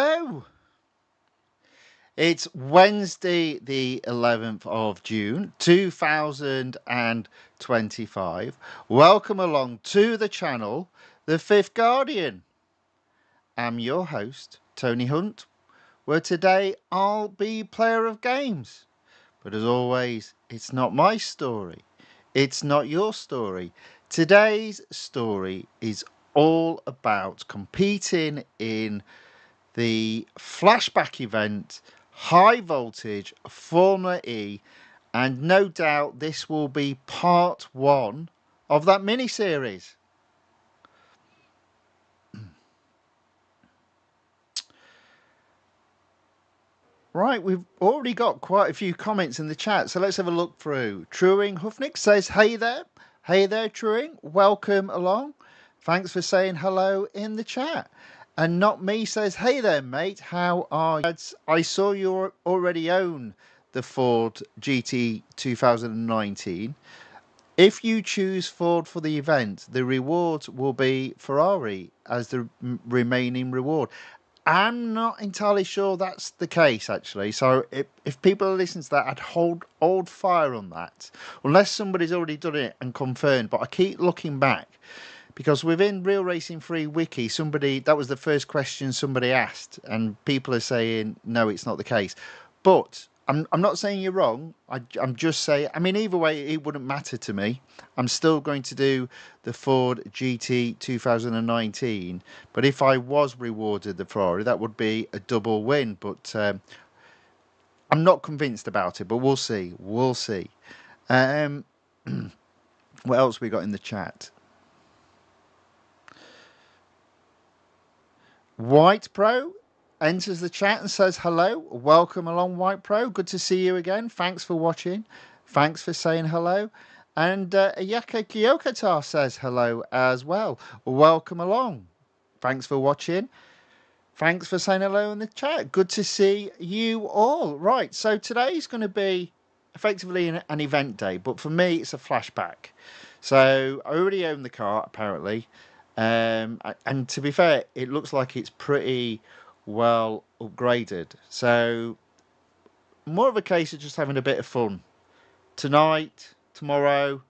Hello. It's Wednesday, the 11th of June, 2025. Welcome along to the channel, The Fifth Guardian. I'm your host, Tony Hunt, where today I'll be player of games. But as always, it's not my story. It's not your story. Today's story is all about competing in the Flashback event, High Voltage Formula E, and no doubt this will be part one of that mini-series. Right, we've already got quite a few comments in the chat, so let's have a look through. Truing Hufnick says, hey there. Hey there, Truing. Welcome along. Thanks for saying hello in the chat. And Not Me says, hey there, mate. How are you? I saw you already own the Ford GT 2019. If you choose Ford for the event, the reward will be Ferrari as the remaining reward. I'm not entirely sure that's the case, actually. So if people are listening to that, I'd hold fire on that. Unless somebody's already done it and confirmed. But I keep looking back. Because within Real Racing 3 Wiki, that was the first question somebody asked. And people are saying, no, it's not the case. But I'm not saying you're wrong. I'm just saying, I mean, either way, it wouldn't matter to me. I'm still going to do the Ford GT 2019. But if I was rewarded the Ferrari, that would be a double win. But I'm not convinced about it, but we'll see. We'll see. What else we got in the chat? White Pro enters the chat and says hello. Welcome along, White Pro. Good to see you again. Thanks for watching. Thanks for saying hello. And Ayaka Kyokata says hello as well. Welcome along. Thanks for watching. Thanks for saying hello in the chat. Good to see you all. Right, so today's going to be effectively an event day, but for me, it's a flashback. So I already own the car, apparently. And to be fair, it looks like it's pretty well upgraded. So more of a case of just having a bit of fun. Tonight, tomorrow,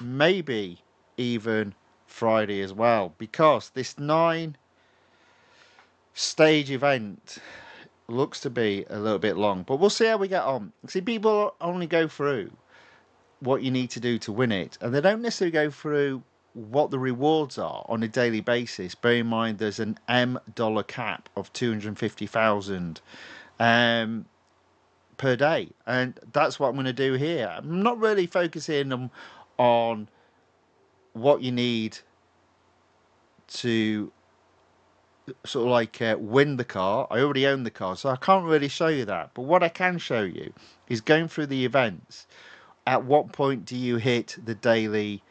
maybe even Friday as well. Because this 9-stage event looks to be a little bit long. But we'll see how we get on. See, people only go through what you need to do to win it. And they don't necessarily go through what the rewards are on a daily basis. Bear in mind there's an $M cap of 250,000 per day, and that's what I'm going to do here. I'm not really focusing on what you need to sort of like win the car. I already own the car, so I can't really show you that. But what I can show you is going through the events. At what point do you hit the daily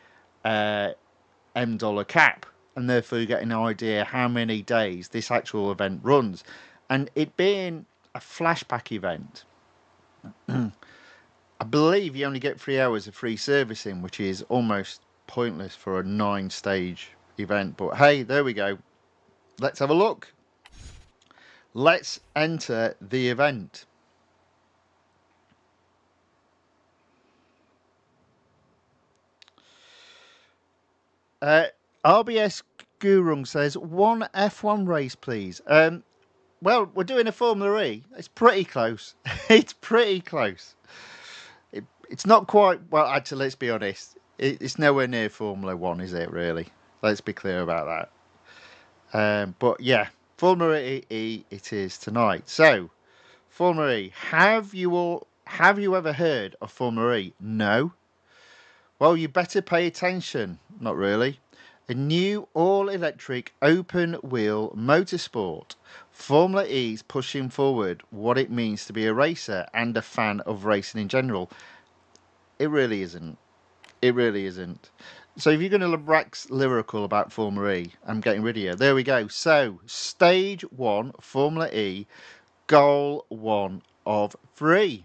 $M cap, and therefore you get an idea how many days this actual event runs. And it being a flashback event, I believe you only get 3 hours of free servicing, which is almost pointless for a 9-stage event. But hey, there we go. Let's have a look. Let's enter the event. RBS Gurung says, one F1 race, please. Well, we're doing a Formula E. It's pretty close. It's pretty close. It's not quite... Well, actually, let's be honest. It's nowhere near Formula 1, is it, really? Let's be clear about that. But, yeah, Formula E it is tonight. So, Formula E. Have you ever heard of Formula E? No. Well, you better pay attention. Not really. A new all-electric open-wheel motorsport. Formula E's pushing forward what it means to be a racer and a fan of racing in general. It really isn't. It really isn't. So if you're going to wax lyrical about Formula E, I'm getting rid of you. There we go. So, Stage 1, Formula E, Goal 1 of 3.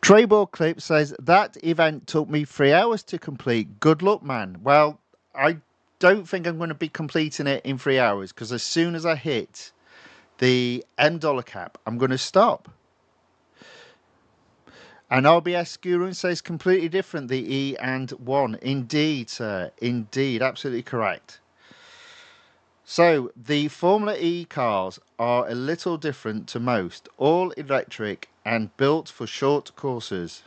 Treyball Clip says, that event took me 3 hours to complete. Good luck, man. Well, I don't think I'm going to be completing it in 3 hours, because as soon as I hit the $M cap, I'm going to stop. And RBS Gurun says completely different, the E and 1. Indeed, sir. Indeed. Absolutely correct. So, the Formula E cars are a little different to most. All electric and built for short courses.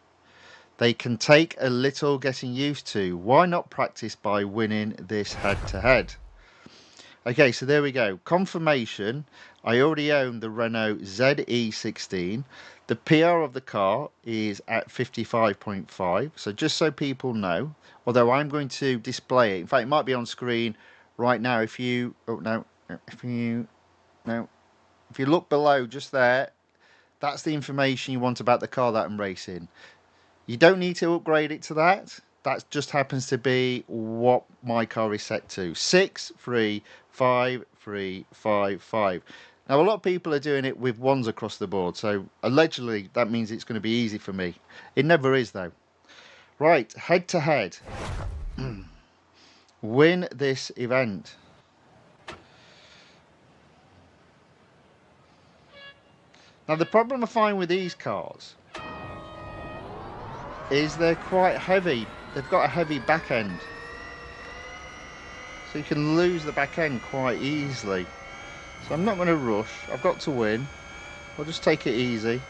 They can take a little getting used to. Why not practice by winning this head-to-head? Okay, so there we go. Confirmation. I already own the Renault ZE16. The PR of the car is at 55.5. So just so people know, although I'm going to display it. In fact, it might be on screen right now. If you look below just there, that's the information you want about the car that I'm racing. You don't need to upgrade it to that. That just happens to be what my car is set to. 63555. Now, a lot of people are doing it with ones across the board, so allegedly that means it's going to be easy for me. It never is, though. Right, head to head. Win this event. Now, the problem I find with these cars is they're quite heavy. They've got a heavy back end. So you can lose the back end quite easily. So I'm not going to rush. I've got to win. I'll just take it easy.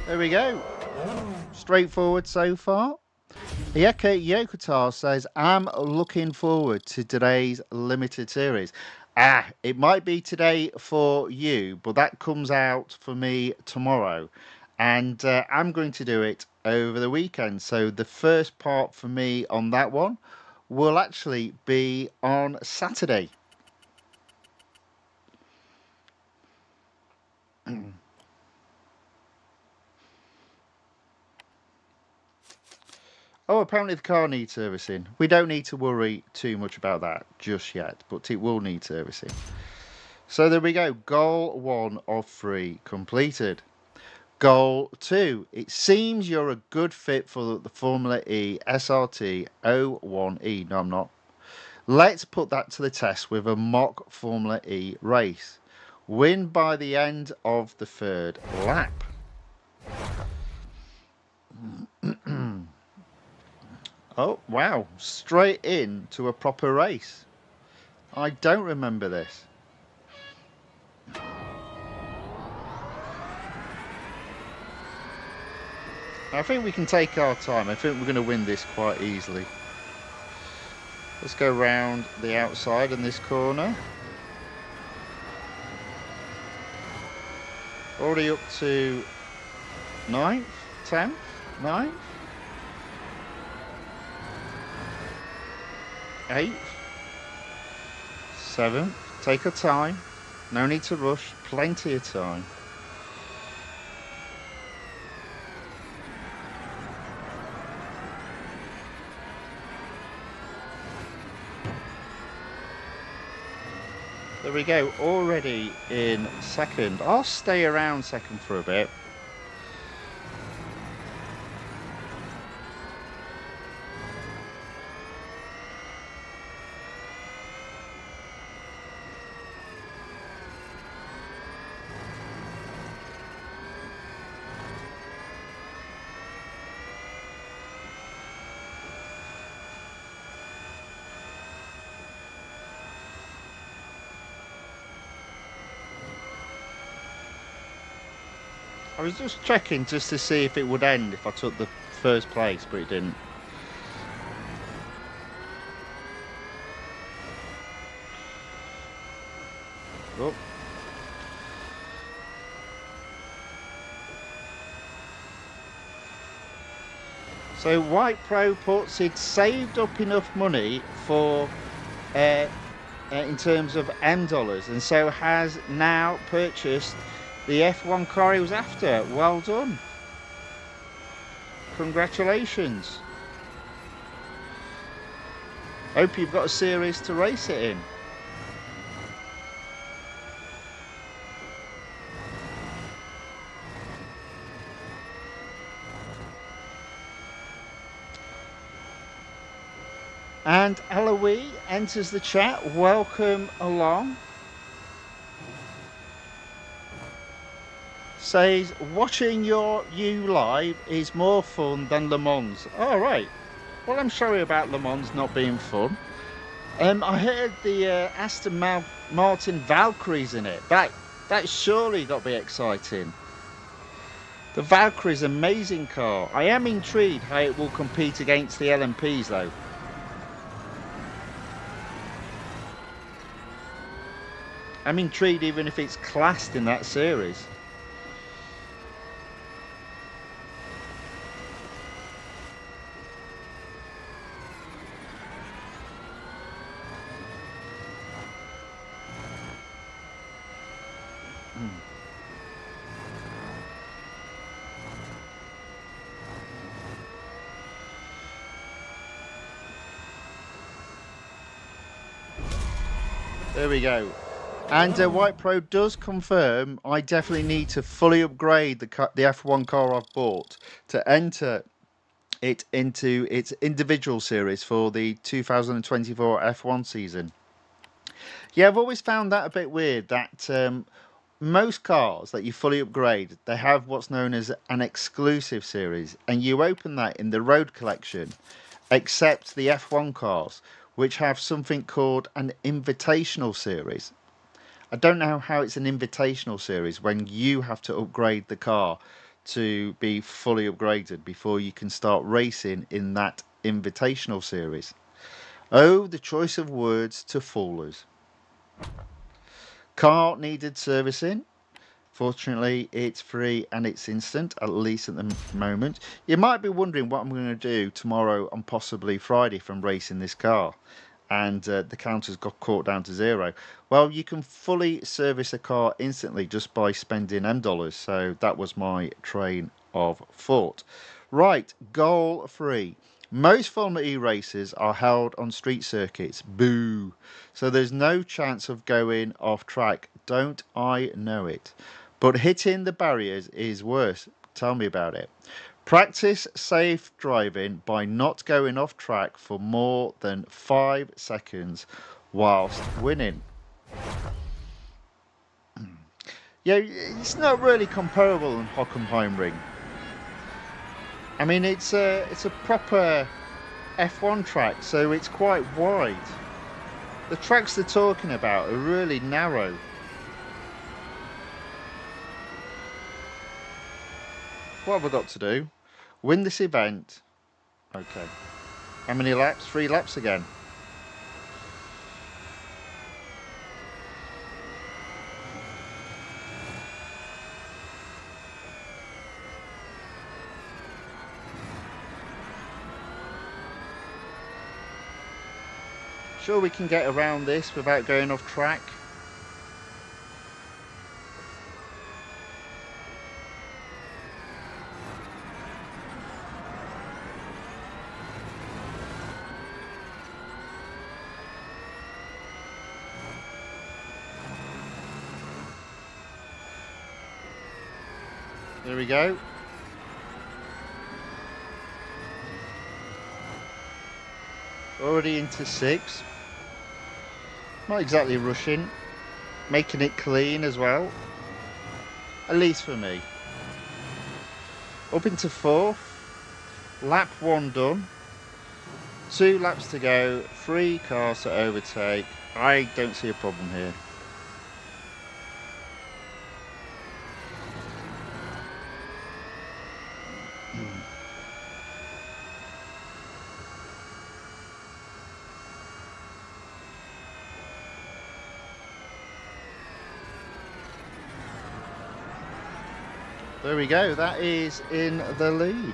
There we go. Straightforward so far. Yeke Yokotar says, I'm looking forward to today's limited series. It might be today for you, but that comes out for me tomorrow. And I'm going to do it over the weekend. So the first part for me on that one will actually be on Saturday. Oh, apparently the car needs servicing. We don't need to worry too much about that just yet, but it will need servicing. So there we go. Goal 1 of 3 completed. Goal 2. It seems you're a good fit for the Formula E SRT 01E. No, I'm not. Let's put that to the test with a mock Formula E race. Win by the end of the 3rd lap. Oh, wow. Straight into a proper race. I don't remember this. I think we can take our time. I think we're going to win this quite easily. Let's go round the outside in this corner. Already up to 9th, 10th, 9th. 8th, 7th, take your time, no need to rush, plenty of time. There we go, already in 2nd. I'll stay around 2nd for a bit. I was just checking just to see if it would end if I took the first place, but it didn't. Oh. So White Pro puts it saved up enough money for in terms of M dollars, and so has now purchased the F1 car he was after. Well done. Congratulations. Hope you've got a series to race it in. And Eloise enters the chat. Welcome along. Says, watching you live is more fun than Le Mans. All right. Well, I'm sorry about Le Mans not being fun. I heard the Aston Martin Valkyrie's in it. That surely got to be exciting. The Valkyrie's an amazing car. I am intrigued how it will compete against the LMPs though. I'm intrigued even if it's classed in that series. There we go. And White Pro does confirm I definitely need to fully upgrade the F1 car I've bought to enter it into its individual series for the 2024 F1 season. Yeah, I've always found that a bit weird that most cars that you fully upgrade, they have what's known as an exclusive series, and you open that in the road collection, except the F1 cars, which have something called an invitational series. I don't know how it's an invitational series when you have to upgrade the car to be fully upgraded before you can start racing in that invitational series. Oh, the choice of words to fool us. Car needed servicing. Fortunately, it's free and it's instant, at least at the moment. You might be wondering what I'm going to do tomorrow and possibly Friday from racing this car. And the counters got caught down to zero. Well, you can fully service a car instantly just by spending M dollars. So that was my train of thought. Right, goal 3. Most Formula E races are held on street circuits. Boo. So there's no chance of going off track. Don't I know it? But hitting the barriers is worse. Tell me about it. Practice safe driving by not going off track for more than 5 seconds whilst winning. Yeah, it's not really comparable in Hockenheimring. I mean, it's a proper F1 track, so it's quite wide. The tracks they're talking about are really narrow. What have I got to do? Win this event. Okay. How many laps? 3 laps again. Sure we can get around this without going off track. There we go. Already into 6. Not exactly rushing. Making it clean as well. At least for me. Up into 4th. Lap 1 done. 2 laps to go. 3 cars to overtake. I don't see a problem here. There we go. That is in the lead.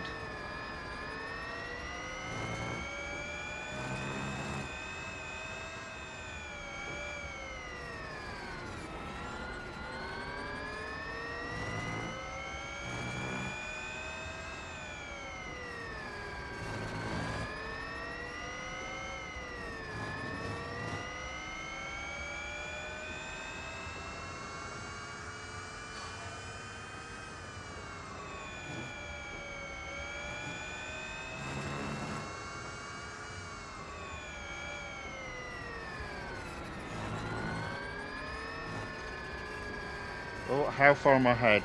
Oh, how far am I ahead?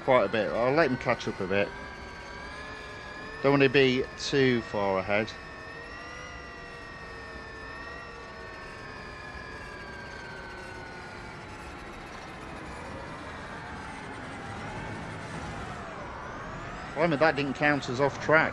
Quite a bit. I'll let him catch up a bit. Don't want to be too far ahead. Blimey, that didn't count as off track.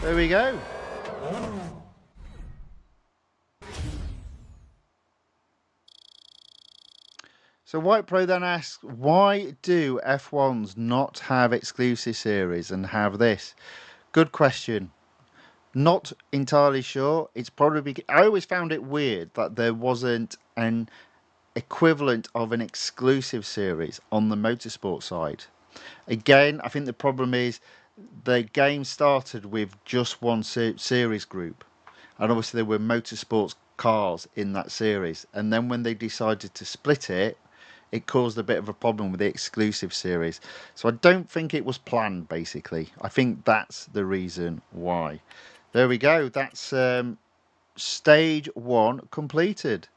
There we go. So White Pro then asks, why do F1s not have exclusive series and have this? Good question. Not entirely sure. It's probably I always found it weird that there wasn't an equivalent of an exclusive series on the motorsport side. Again, I think the problem is the game started with just one series group, and obviously there were motorsports cars in that series. And then when they decided to split it, it caused a bit of a problem with the exclusive series. So I don't think it was planned, basically. I think that's the reason why. There we go. That's stage 1 completed.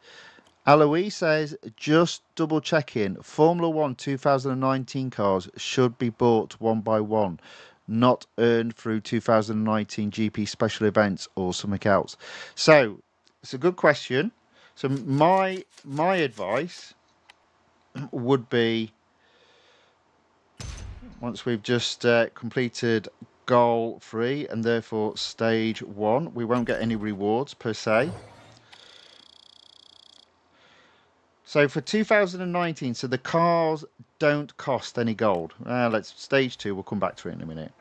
Alois says, just double checking, Formula 1 2019 cars should be bought one by one, not earned through 2019 GP special events or something else. So, it's a good question. So my advice would be, once we've just completed goal 3 and therefore stage 1, we won't get any rewards per se. So for 2019, so the cars don't cost any gold. Let's stage 2. We'll come back to it in a minute.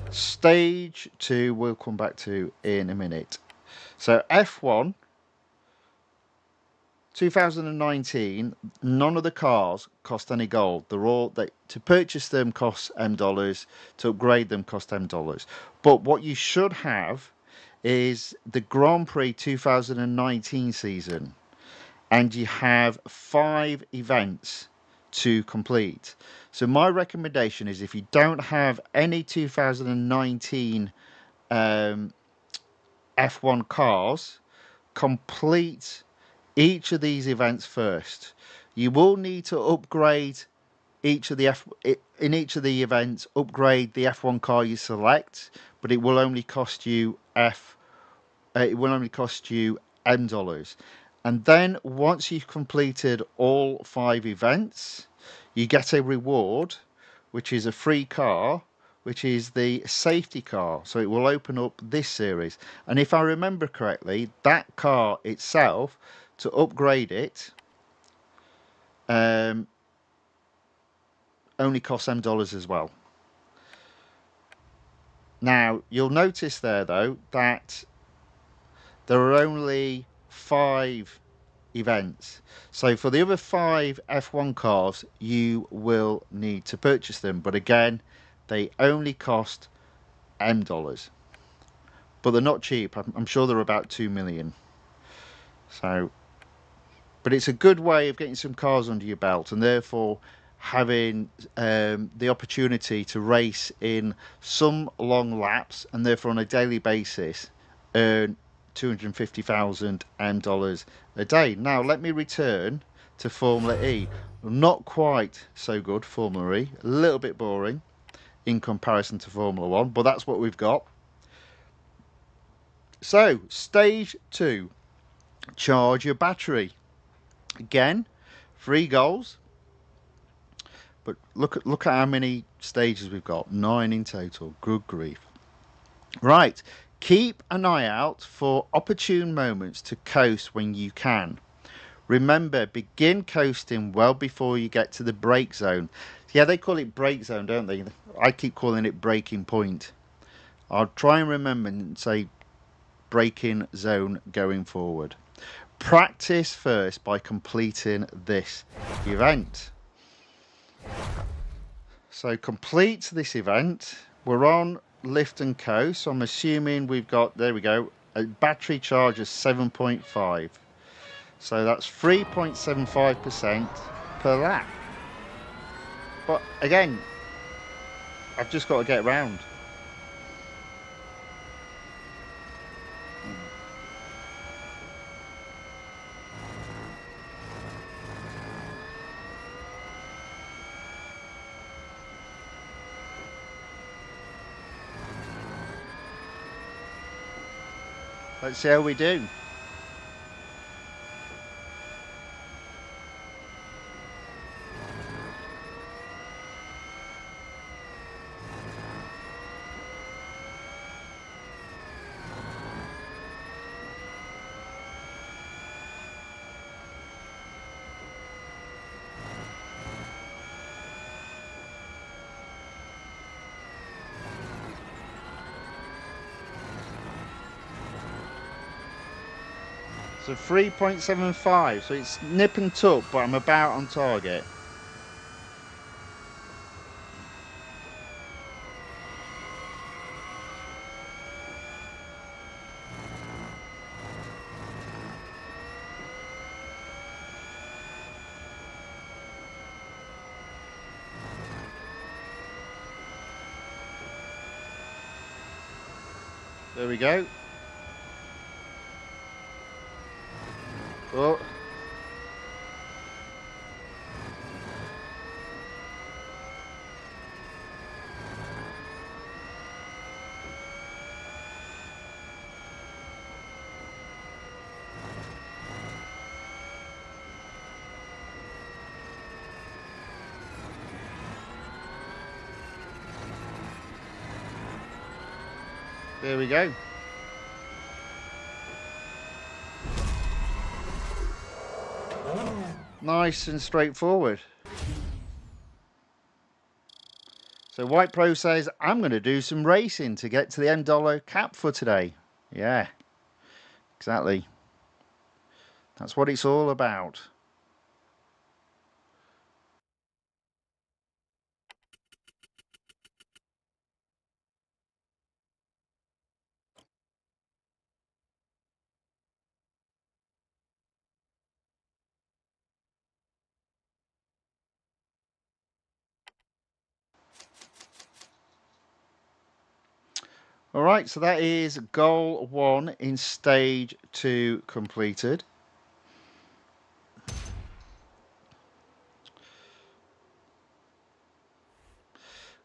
Stage 2 we'll come back to in a minute. So F1 2019, none of the cars cost any gold. They're all to purchase them costs $M, to upgrade them cost $M. But what you should have is the Grand Prix 2019 season. And you have 5 events to complete. So my recommendation is, if you don't have any 2019 F1 cars, complete each of these events first. You will need to upgrade each of the in each of the events, upgrade the F1 car you select, but it will only cost you $M. And then once you've completed all 5 events, you get a reward, which is a free car, which is the safety car. So it will open up this series. And if I remember correctly, that car itself, to upgrade it, only costs $M as well. Now, you'll notice there, though, that there are only 5 events. So for the other 5 F1 cars, you will need to purchase them. But again, they only cost $M. But they're not cheap. I'm sure they're about 2 million. So, but it's a good way of getting some cars under your belt, and therefore having the opportunity to race in some long laps and therefore on a daily basis earn $250,000 a day. Now let me return to Formula E. Not quite so good, Formula E. A little bit boring in comparison to Formula 1, but that's what we've got. So, stage 2, charge your battery. Again, 3 goals. But look at how many stages we've got. 9 in total. Good grief. Right. Keep an eye out for opportune moments to coast when you can. Remember, begin coasting well before you get to the brake zone. Yeah, they call it brake zone, don't they? I keep calling it braking point. I'll try and remember and say braking zone going forward. Practice first by completing this event. So complete this event. We're on lift and coast, so I'm assuming we've got, there we go, a battery charge of 7.5. So that's 3.75% per lap. But again, I've just got to get round. Let's see how we do. So 3.75, so it's nip and tuck, but I'm about on target. There we go. Oh. There we go. Nice and straightforward. So White Pro says, I'm going to do some racing to get to the $10 cap for today. Yeah, exactly. That's what it's all about. All right, so that is goal 1 in stage 2 completed.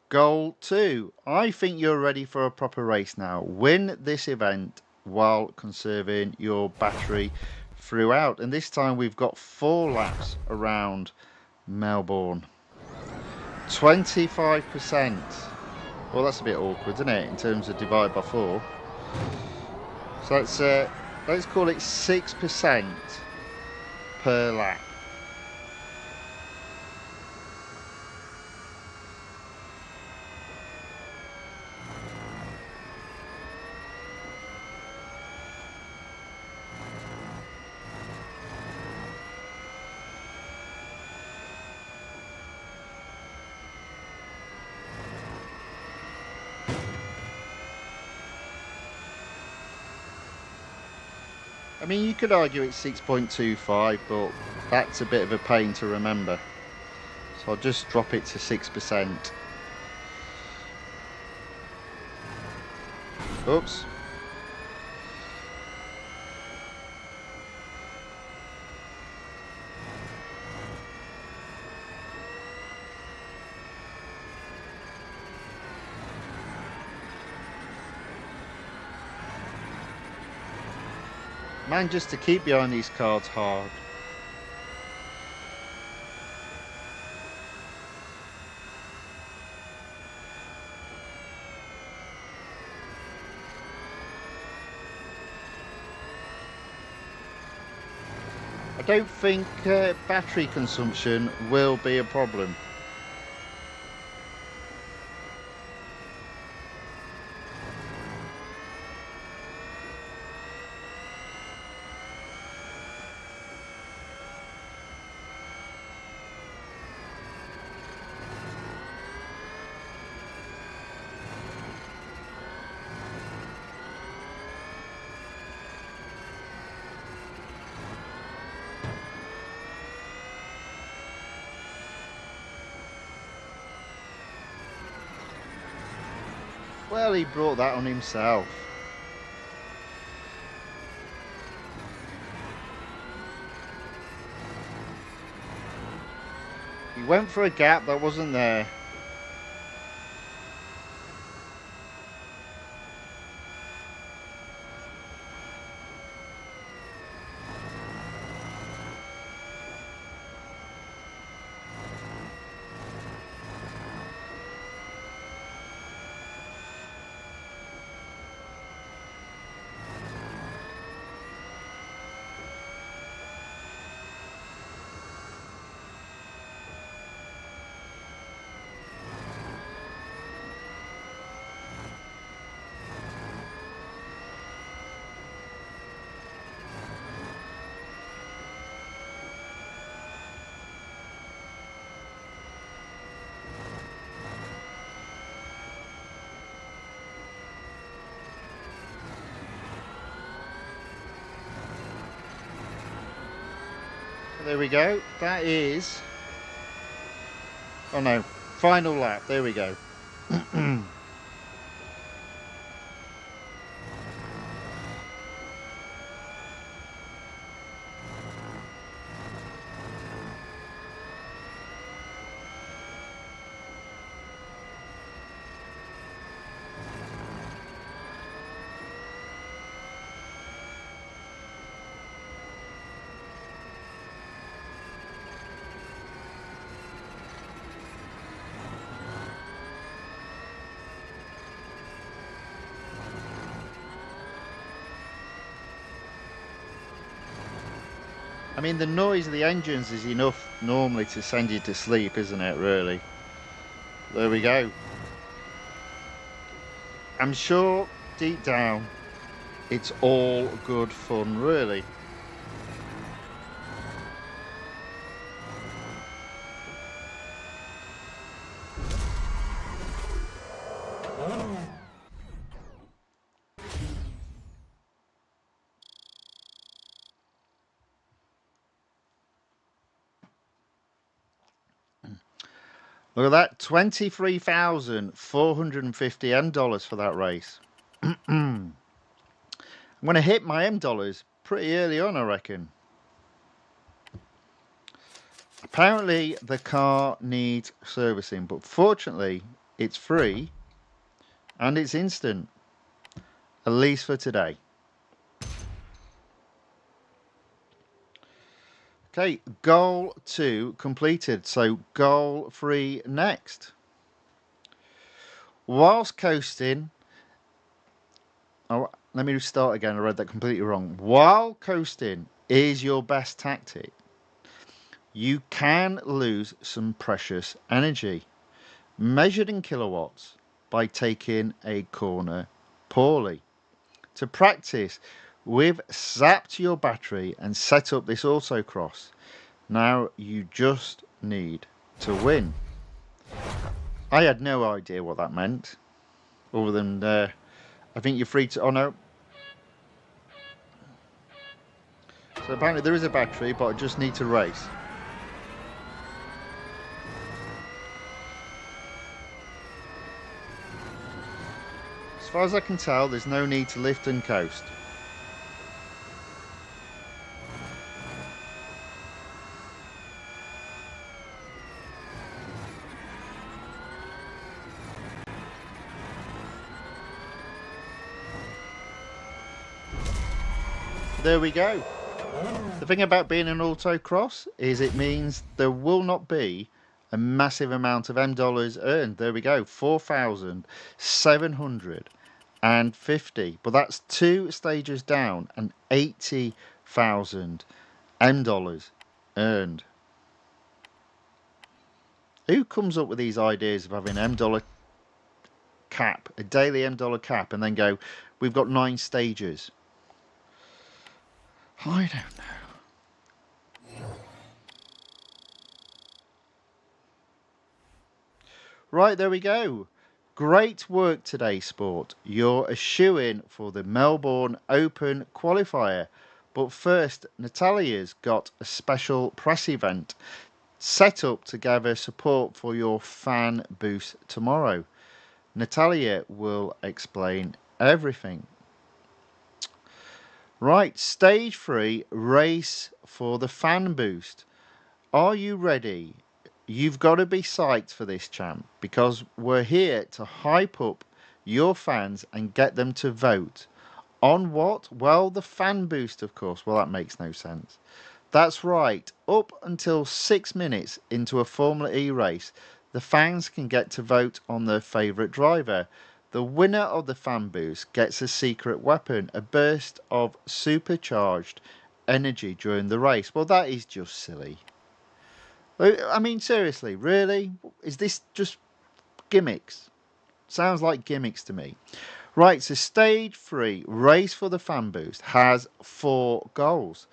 Goal 2. I think you're ready for a proper race now. Win this event while conserving your battery throughout. And this time we've got 4 laps around Melbourne. 25%. Well, that's a bit awkward, isn't it, in terms of divide by 4. So let's call it 6% per lap. I mean, you could argue it's 6.25, but that's a bit of a pain to remember. So I'll just drop it to 6%. Oops. Man, just to keep behind these cards hard. I don't think battery consumption will be a problem. Well, he brought that on himself. He went for a gap that wasn't there. There we go. That is... oh no, final lap. There we go. I mean, the noise of the engines is enough normally to send you to sleep, isn't it, really? There we go. I'm sure, deep down, it's all good fun, really. Look at that, $23,450 for that race. I'm going to hit my M dollars pretty early on, I reckon. Apparently, the car needs servicing, but fortunately, it's free and it's instant, at least for today. Okay, goal 2 completed, so goal 3 next. Whilst coasting, oh, let me start again, I read that completely wrong. While coasting is your best tactic, you can lose some precious energy, measured in kilowatts, by taking a corner poorly. To practice, we've zapped your battery and set up this autocross. Now you just need to win. I had no idea what that meant, other than I think you're free to... oh no. So apparently there is a battery, but I just need to race. As far as I can tell, there's no need to lift and coast. There we go. The thing about being an autocross is it means there will not be a massive amount of M dollars earned. There we go, 4,750. But that's 2 stages down and 80,000 M dollars earned. Who comes up with these ideas of having M dollar cap, a daily M dollar cap, and then go, we've got 9 stages? I don't know. Right, there we go. Great work today, Sport. You're a shoo-in for the Melbourne Open qualifier. But first, Natalia's got a special press event set up to gather support for your fan boost tomorrow. Natalia will explain everything. Right, stage 3, race for the fan boost. Are you ready? You've got to be psyched for this, champ, because we're here to hype up your fans and get them to vote. On what? Well, the fan boost, of course. Well, that makes no sense. That's right. Up until 6 minutes into a Formula E race, the fans can get to vote on their favourite driver. The winner of the fan boost gets a secret weapon, a burst of supercharged energy during the race. Well, that is just silly. I mean, seriously, really? Is this just gimmicks? Sounds like gimmicks to me. Right, so stage 3, race for the fan boost, has 4 goals.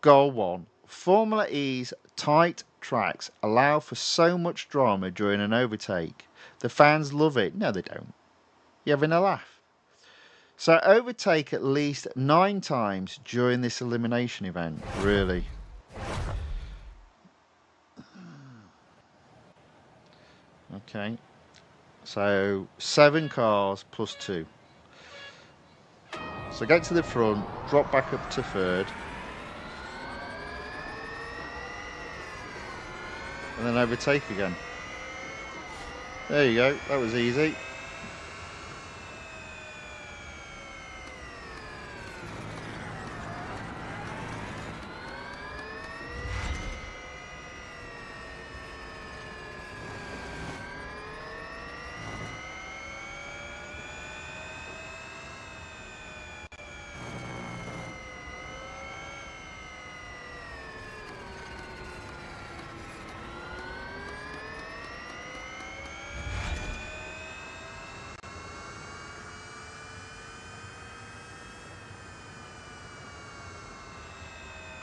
Goal 1, Formula E's tight tracks allow for so much drama during an overtake. The fans love it. No, they don't. You're having a laugh. So overtake at least 9 times during this elimination event. Really. Okay. So 7 cars plus 2. So get to the front, drop back up to third. And then overtake again. There you go. That was easy.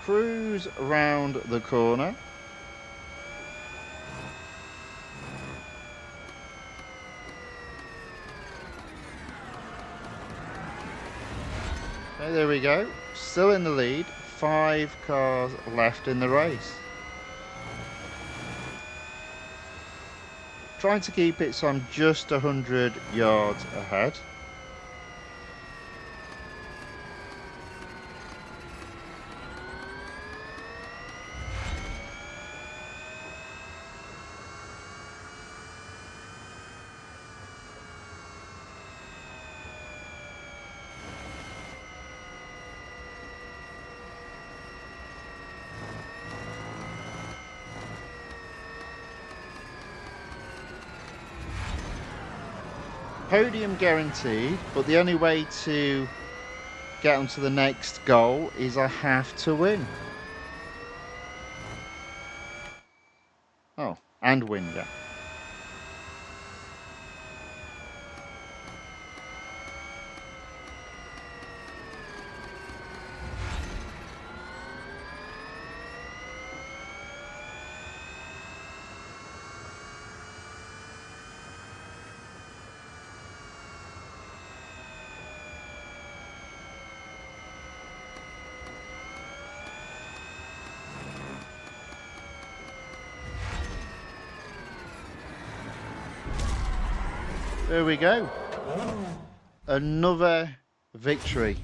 Cruise round the corner. Okay, there we go. Still in the lead. 5 cars left in the race. Trying to keep it so I'm just 100 yards ahead. Podium guaranteed, but the only way to get onto the next goal is I have to win. Oh, and win, yeah. There we go. another victory.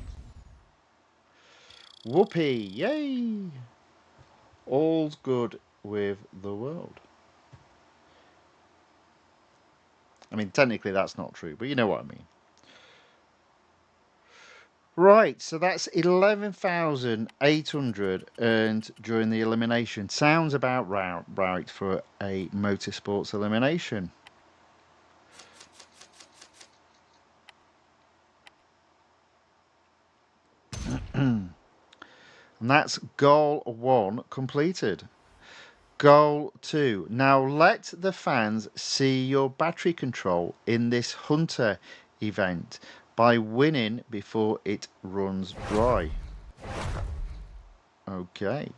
Whoopee, yay! All's good with the world. I mean, technically that's not true, but you know what I mean. Right, so that's 11,800 earned during the elimination. Sounds about right for a motorsports elimination. And that's goal 1 completed. Goal 2. Now let the fans see your battery control in this Hunter event by winning before it runs dry. Okay.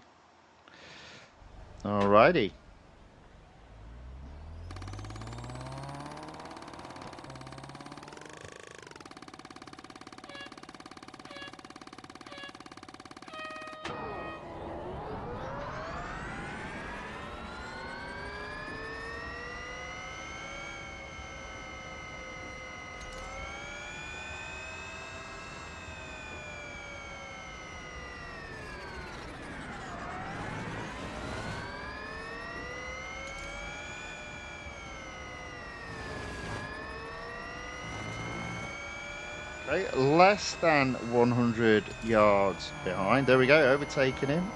Alrighty. Okay, less than 100 yards behind. There we go, overtaking him.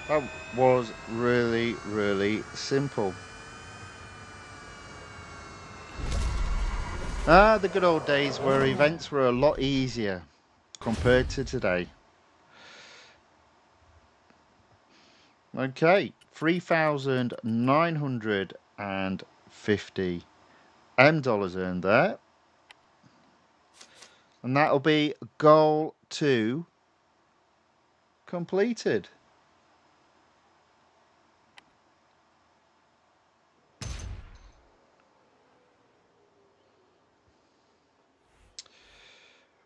That was really, really simple. The good old days where events were a lot easier compared to today. Okay, 3,950 dollars earned there. And that'll be goal 2 completed.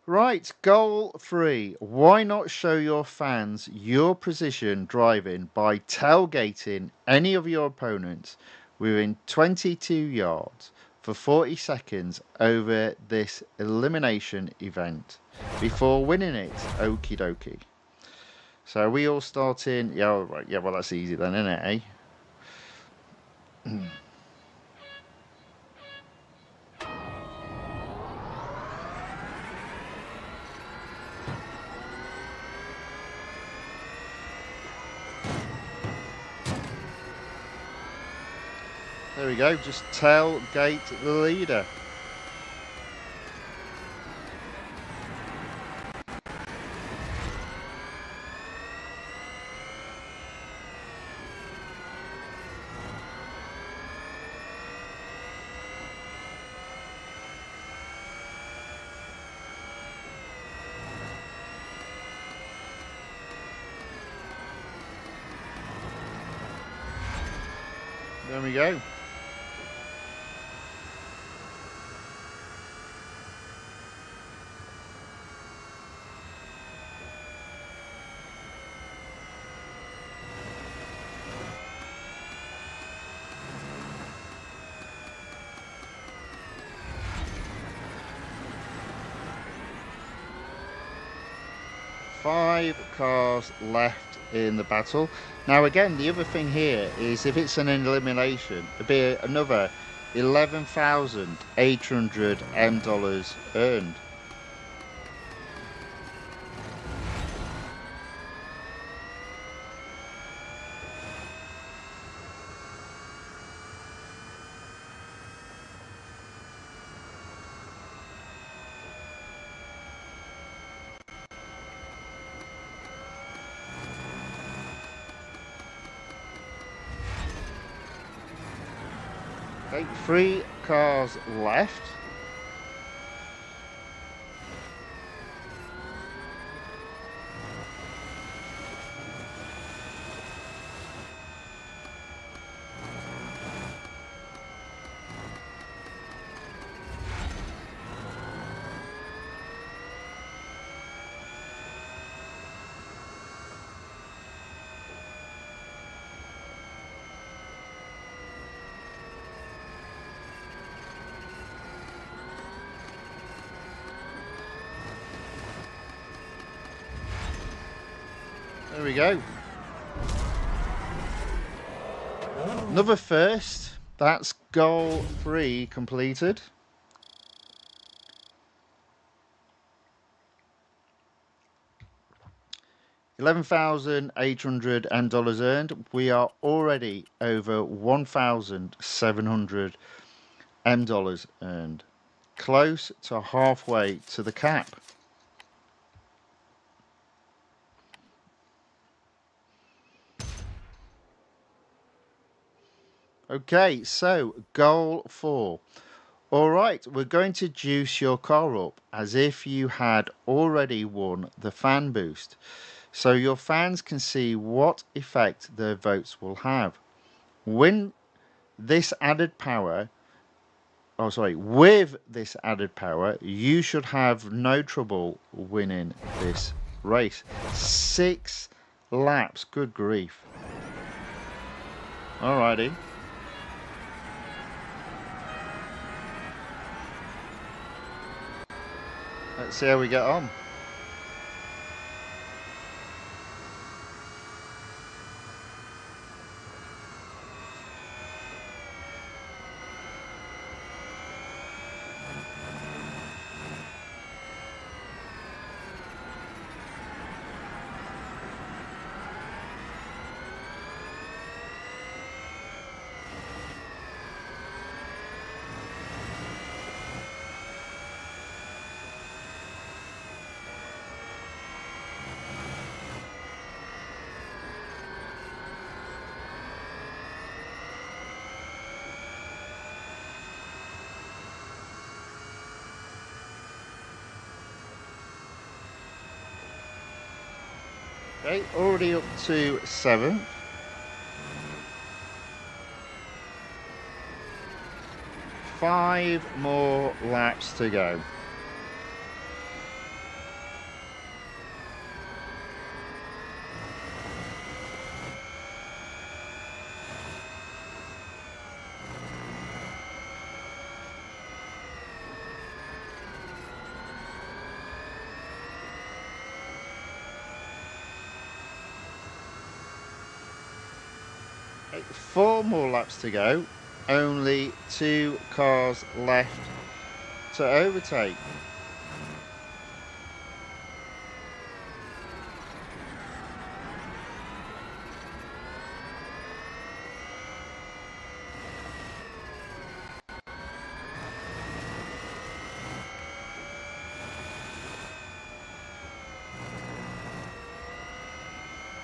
Right, goal 3. Why not show your fans your precision driving by tailgating any of your opponents within 22 yards for 40 seconds over this elimination event before winning it? Okie dokie. So we all starting. Yeah, right. Yeah, well, that's easy then, isn't it, eh? There we go, just tailgate the leader. There we go. Five cars left in the battle. Now again, the other thing here is if it's an elimination, it'll be another 11,800 dollars earned. Okay, 3 cars left. There we go. Another first. That's goal 3 completed. $11,800 earned. We are already over $1,700 earned. Close to halfway to the cap. Okay, so goal 4. All right, we're going to juice your car up as if you had already won the fan boost, so your fans can see what effect their votes will have. With this added power, you should have no trouble winning this race. 6 laps, good grief. Alrighty. Let's see how we get on. Okay, already up to 7th. 5 more laps to go. Okay, 4 more laps to go. Only 2 cars left to overtake.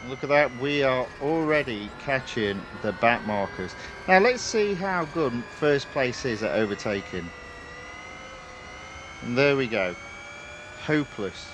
Look at that, we are already catching the back markers. Now let's see how good first place is at overtaking. And there we go. Hopeless.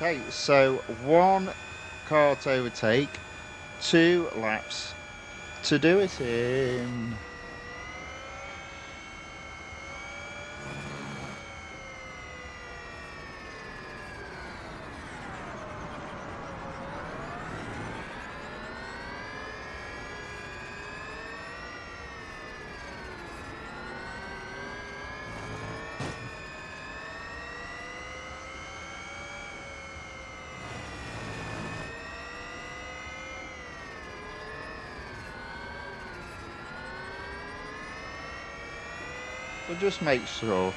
Okay, so 1 car to overtake, 2 laps to do it in. So just make sure.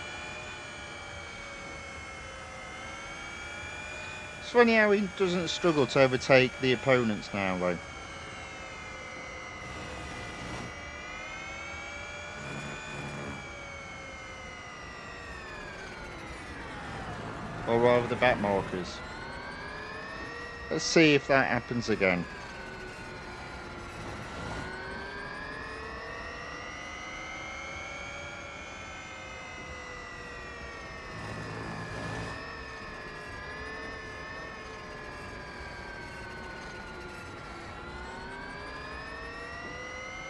It's funny how he doesn't struggle to overtake the opponents now, though. Or rather the back markers. Let's see if that happens again.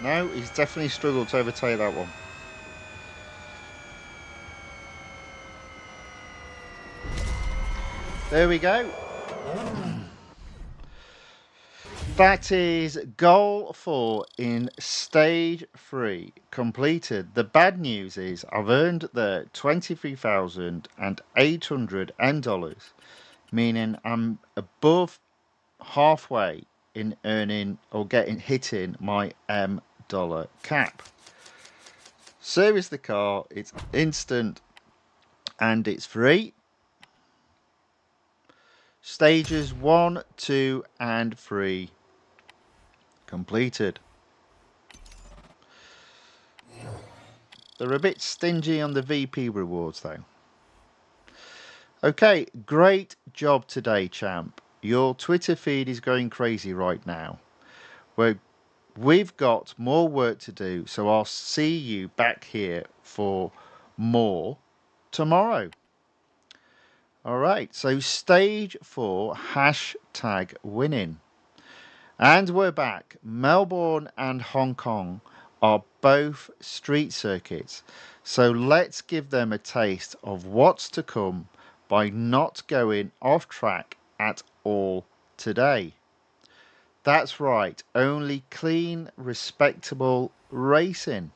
No, he's definitely struggled to overtake that one. There we go. That is goal 4 in stage 3 completed. The bad news is I've earned the $23,800, meaning I'm above halfway in earning or hitting my $M cap. Service the car, it's instant and it's free. Stages 1, 2 and 3 completed. They're a bit stingy on the VP rewards though. Okay, great job today, champ. Your Twitter feed is going crazy right now. We've got more work to do, so I'll see you back here for more tomorrow. Alright, so stage 4, hashtag winning. And we're back. Melbourne and Hong Kong are both street circuits, so let's give them a taste of what's to come by not going off track at all today. That's right, only clean, respectable racing.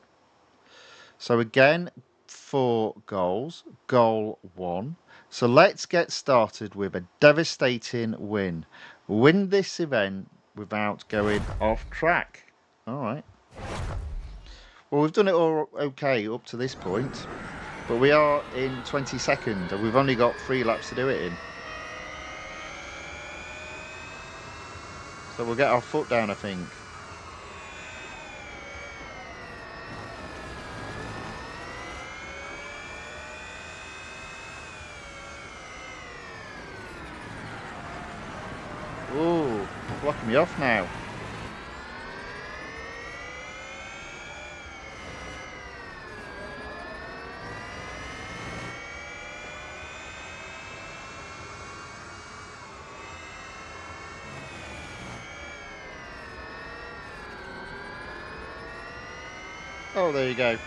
So again, 4 goals. Goal 1. So let's get started with a devastating win. Win this event without going off track. Alright. Well, we've done it all okay up to this point. But we are in 22nd and we've only got 3 laps to do it in. So we'll get our foot down, I think. Ooh, blocking me off now. Oh, there you go.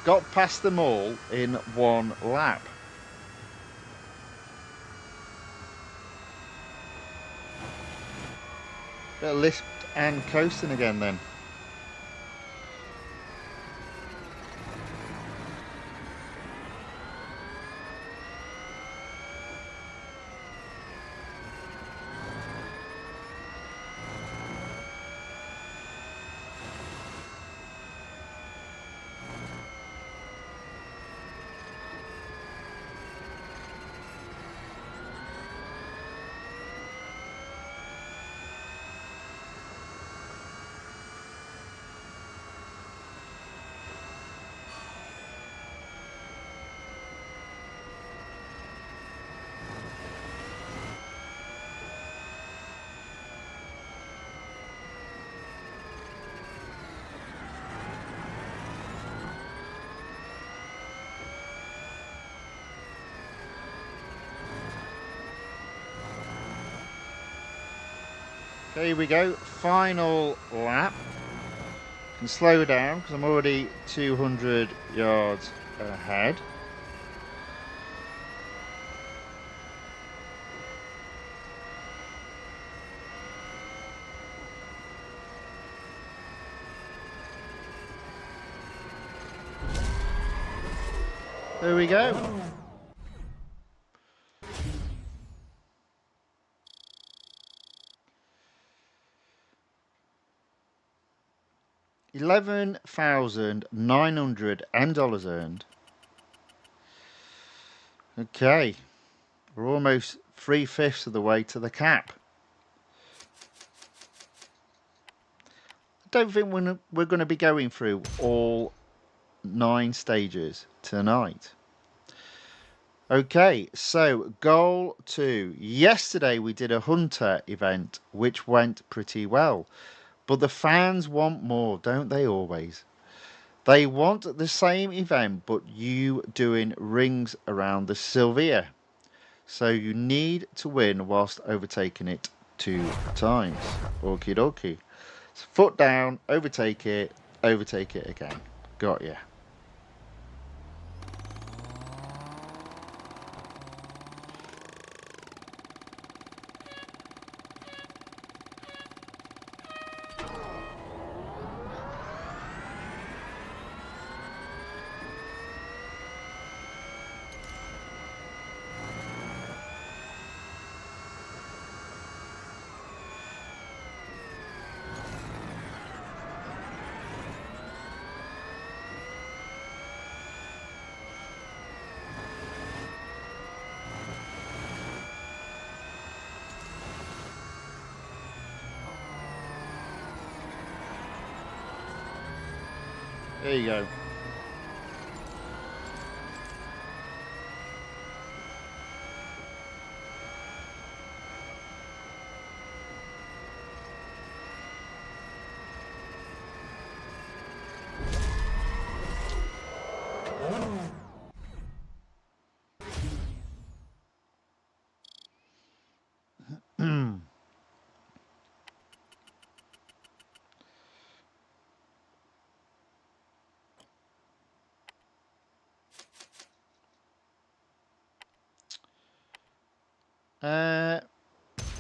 Got past them all in 1 lap. Bit of lift and coasting again then. Okay, here we go. Final lap. Can slow down because I'm already 200 yards ahead. There we go. $11,900 earned. Okay, we're almost 3/5 of the way to the cap. I don't think we're going to be going through all 9 stages tonight. Okay, so goal 2. Yesterday we did a Hunter event, which went pretty well. But the fans want more, don't they always? They want the same event, but you doing rings around the Sylvia. So you need to win whilst overtaking it 2 times. Okie dokie. So foot down, overtake it again. Got ya. There you go.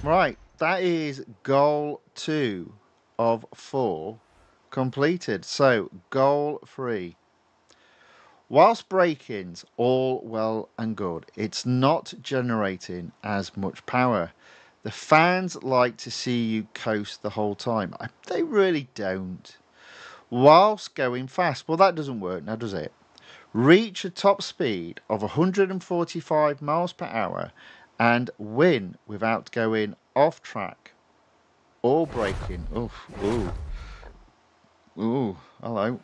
Right, that is goal 2 of 4 completed. So, goal 3. Whilst break-ins, all well and good, it's not generating as much power. The fans like to see you coast the whole time. They really don't. Whilst going fast, well, that doesn't work now, does it? Reach a top speed of 145 miles per hour and win without going off track or braking. Ooh, hello.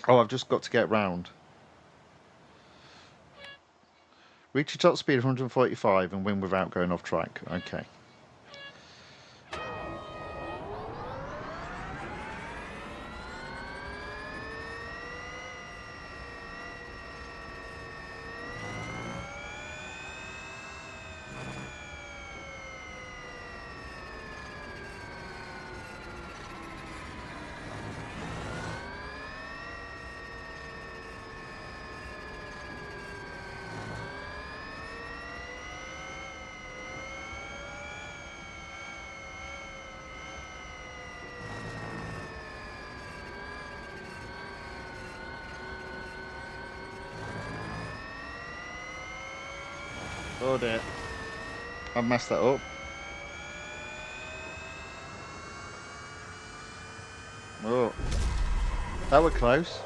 Oh, I've just got to get round. Reach a top speed of 145 and win without going off track. Okay. Oh dear. I messed that up. Oh. That was close.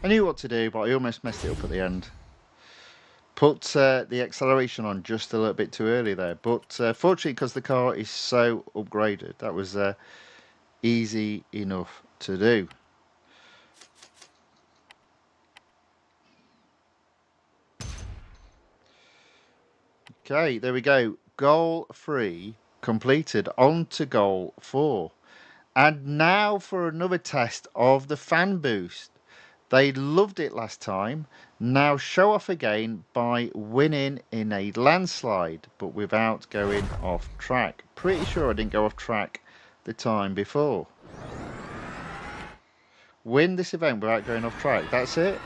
I knew what to do, but I almost messed it up at the end. Put the acceleration on just a little bit too early there. But fortunately, because the car is so upgraded, that was easy enough to do. Okay, there we go. Goal 3 completed. On to goal 4. And now for another test of the fan boost. They loved it last time. Now show off again by winning in a landslide, but without going off track. Pretty sure I didn't go off track the time before. Win this event without going off track. That's it.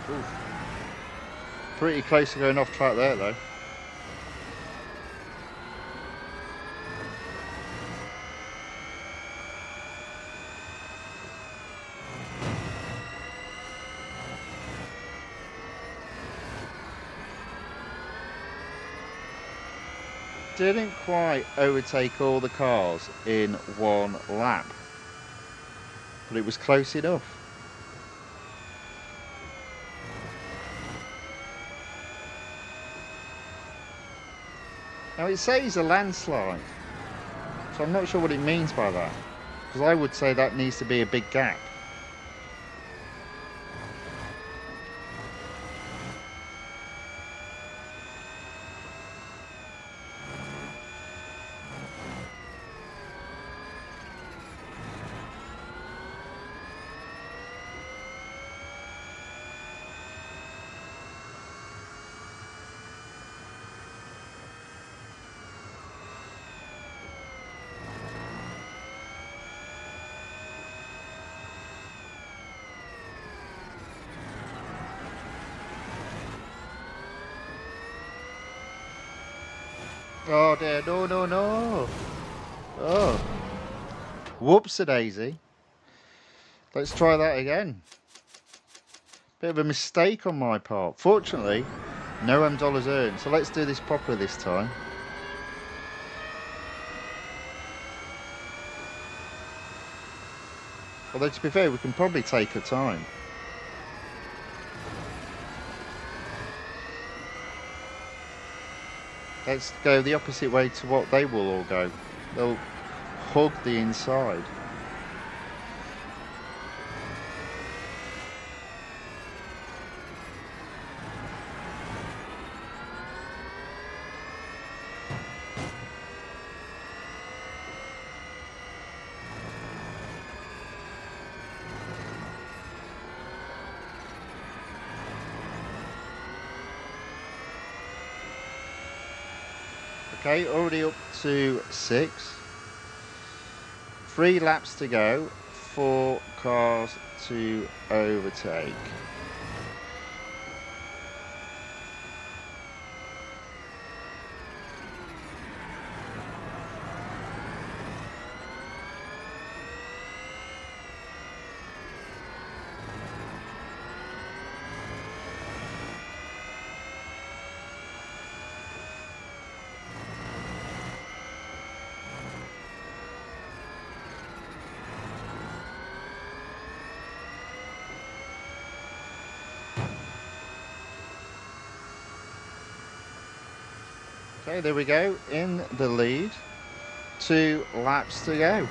Oof. Pretty close to going off track there though. Didn't quite overtake all the cars in one lap, but it was close enough. Now it says a landslide, so I'm not sure what it means by that, because I would say that needs to be a big gap. Oh dear, no, no, no. Oh. Whoops-a-daisy. Let's try that again. Bit of a mistake on my part. Fortunately, no dollars earned. So let's do this properly this time. Although to be fair, we can probably take our time. Let's go the opposite way to what they will all go. They'll hug the inside. Okay, already up to 6. 3 laps to go. 4 cars to overtake. Okay, there we go, in the lead. 2 laps to go.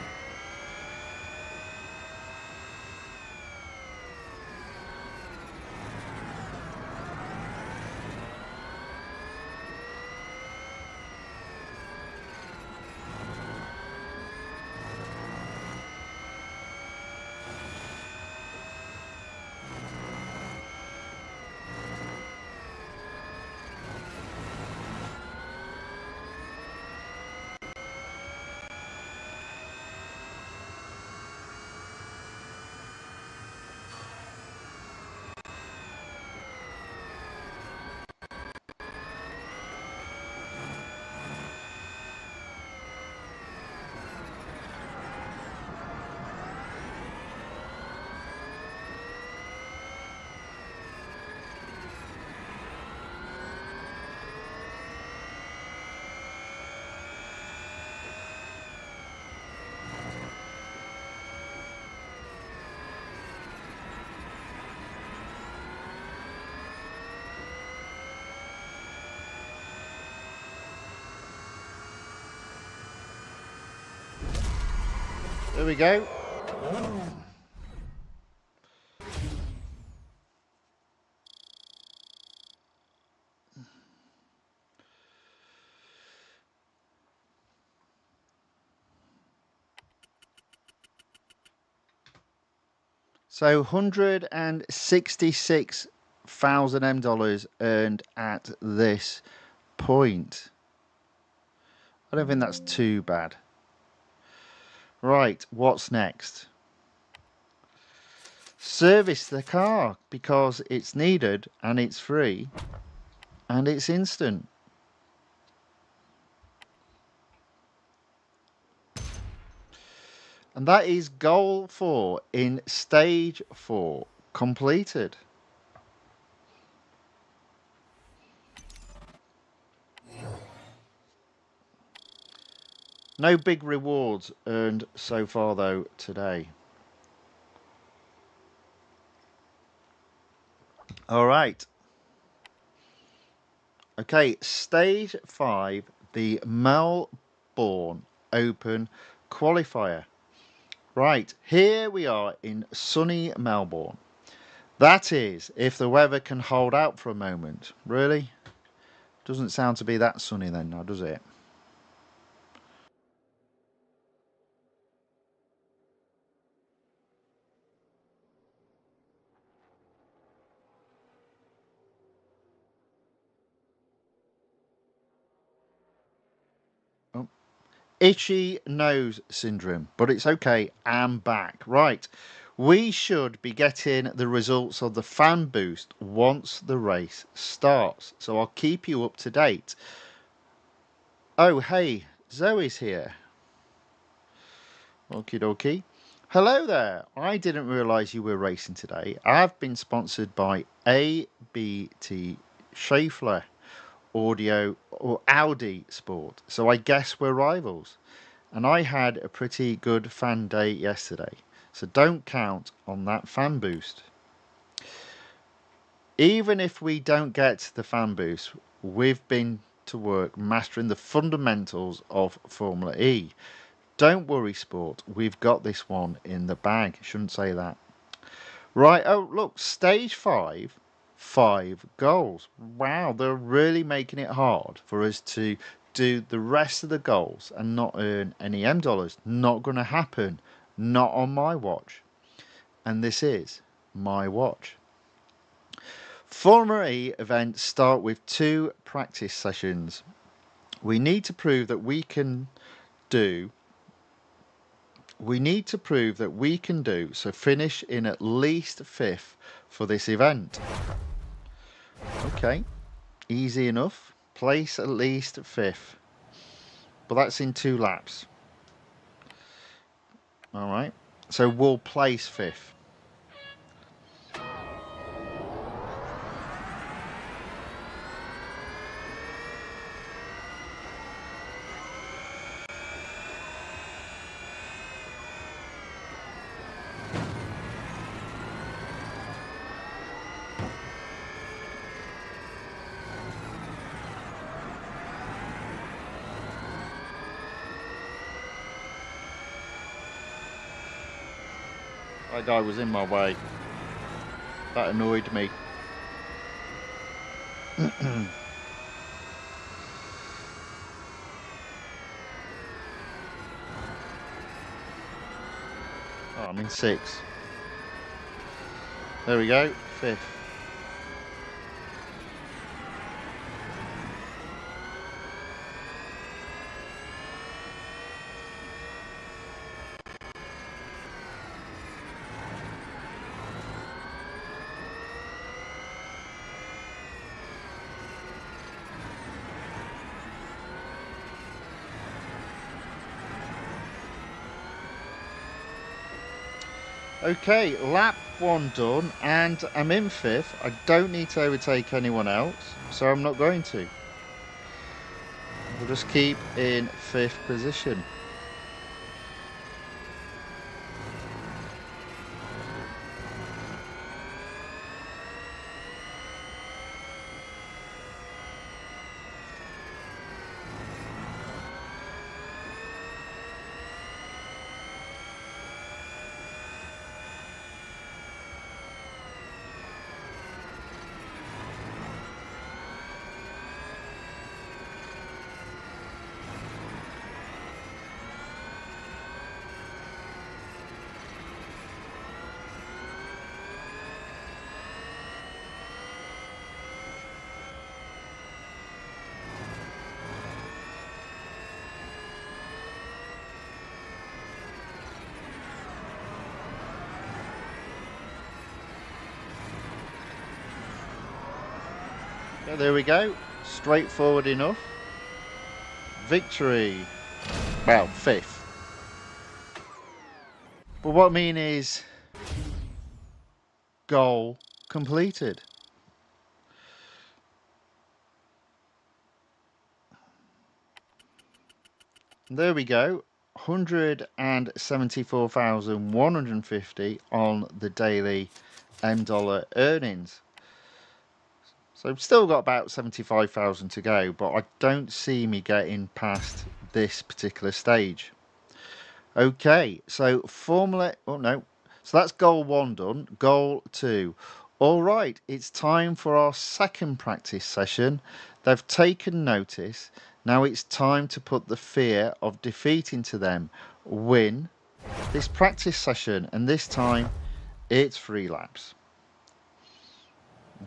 There we go. So $166,000 earned at this point. I don't think that's too bad. Right, what's next? Service the car because it's needed and it's free and it's instant. And that is goal 4 in stage 4 completed. No big rewards earned so far though today. All right. Okay, stage 5, the Melbourne Open qualifier. Right, here we are in sunny Melbourne. That is, if the weather can hold out for a moment. Really? Doesn't sound to be that sunny then now, does it? Oh. Itchy nose syndrome, but it's okay, I'm back. Right, we should be getting the results of the fan boost once the race starts, so I'll keep you up to date. Oh, hey, Zoe's here. Okie dokie. Hello there. I didn't realise you were racing today. I've been sponsored by ABT Schaeffler Audio or Audi Sport, so I guess we're rivals. And I had a pretty good fan day yesterday, so don't count on that fan boost. Even if we don't get the fan boost, we've been to work mastering the fundamentals of Formula E. Don't worry, sport. We've got this one in the bag. Shouldn't say that. Right. Oh, look. Stage 5. 5 goals. Wow. They're really making it hard for us to do the rest of the goals and not earn any M dollars. Not going to happen. Not on my watch. And this is my watch. Formula E events start with 2 practice sessions. We need to prove that we can do, so finish in at least 5th for this event. Okay, easy enough. Place at least 5th. But that's in 2 laps. Alright, so we'll place 5th. That guy was in my way. That annoyed me. Oh, I'm in 6th. There we go, 5th. Okay, lap 1 done, and I'm in 5th. I don't need to overtake anyone else, so I'm not going to. We'll just keep in 5th position. Yeah, there we go. Straightforward enough. Victory. Well, 5th. But what I mean is, goal completed. There we go. 174,150 on the daily M dollar earnings. So I've still got about 75,000 to go, but I don't see me getting past this particular stage. Okay, so so that's goal 1 done. Goal 2. All right, it's time for our second practice session. They've taken notice. Now it's time to put the fear of defeating to them. Win this practice session, and this time it's 3 laps.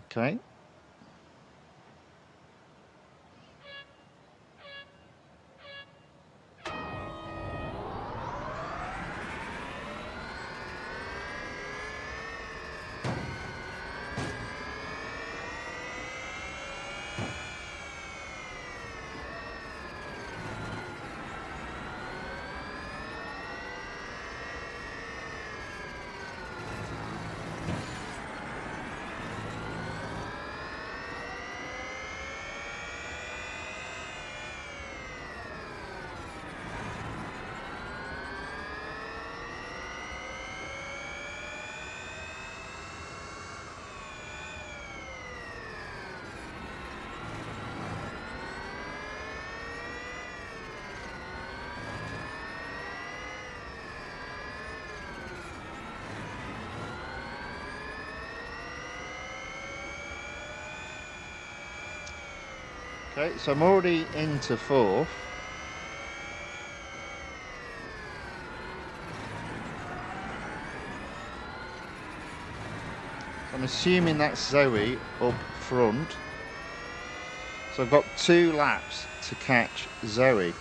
Okay. Okay, so I'm already into fourth. So I'm assuming that's Zoe up front. So I've got 2 laps to catch Zoe.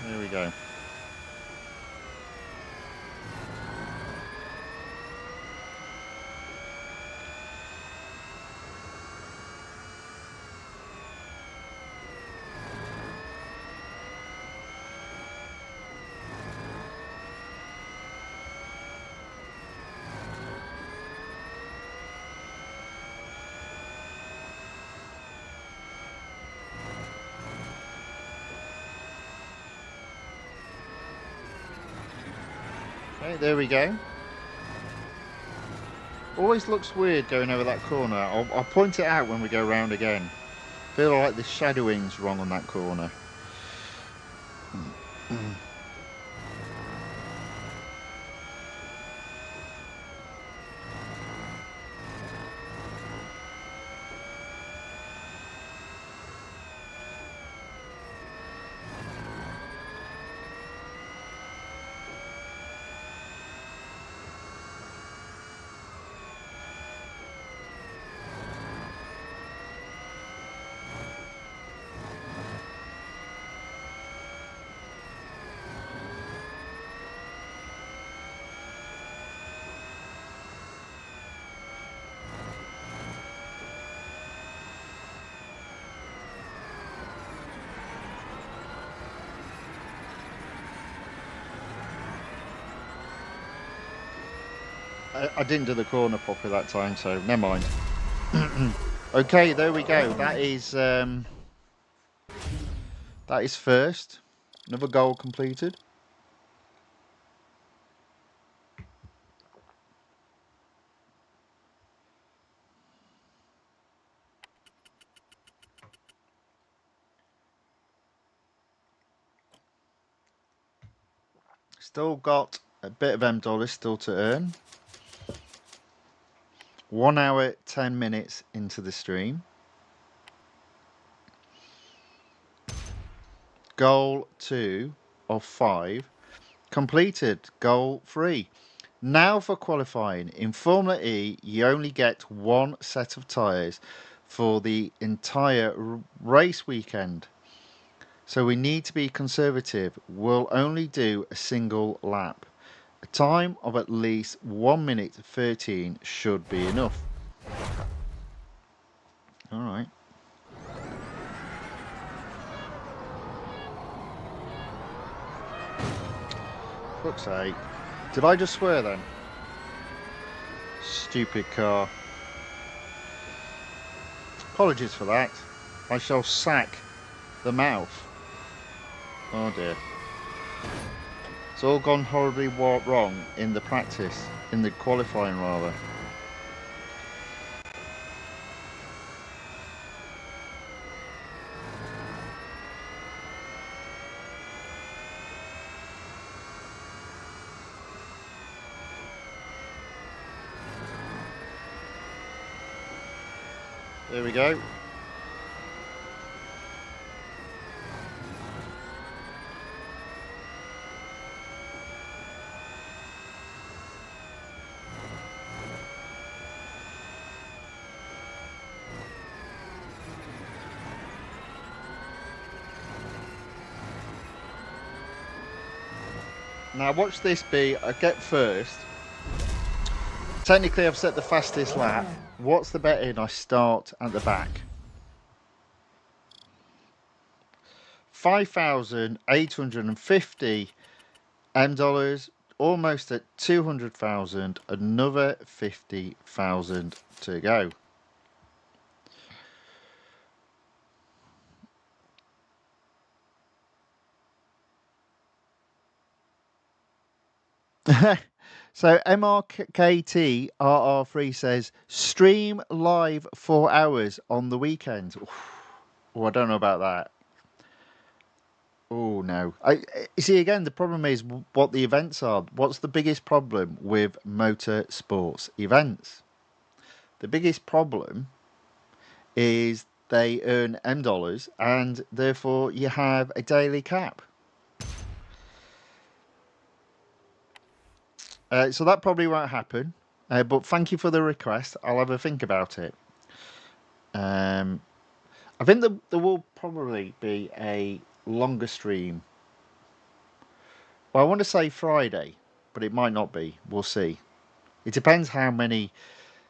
There we go. Okay, there we go. Always looks weird going over that corner. I'll point it out when we go round again. Feel like the shadowing's wrong on that corner. I didn't do the corner properly that time, so never mind. Okay, there we go. That is first. Another goal completed. Still got a bit of $M still to earn. 1 hour, 10 minutes into the stream. Goal 2 of 5 completed. Goal 3. Now for qualifying. In Formula E, you only get 1 set of tyres for the entire race weekend. So we need to be conservative. We'll only do a single lap. A time of at least 1 minute 13 should be enough. Alright. Fuck's sake. Did I just swear then? Stupid car. Apologies for that. I shall sack the mouth. Oh dear. It's all gone horribly wrong in the practice, in the qualifying rather. There we go. Now watch this be, I get first. Technically I've set the fastest lap. What's the betting? I start at the back. 5,850 $, almost at 200,000, another 50,000 to go. So MRKT RR3 says stream live 4 hours on the weekend. Oh, I don't know about that. Oh no! You see, again, the problem is what the events are. What's the biggest problem with motorsports events? The biggest problem is they earn M dollars, and therefore you have a daily cap. So that probably won't happen. But thank you for the request. I'll have a think about it. I think there will probably be a longer stream. Well, I want to say Friday, but it might not be. We'll see. It depends how many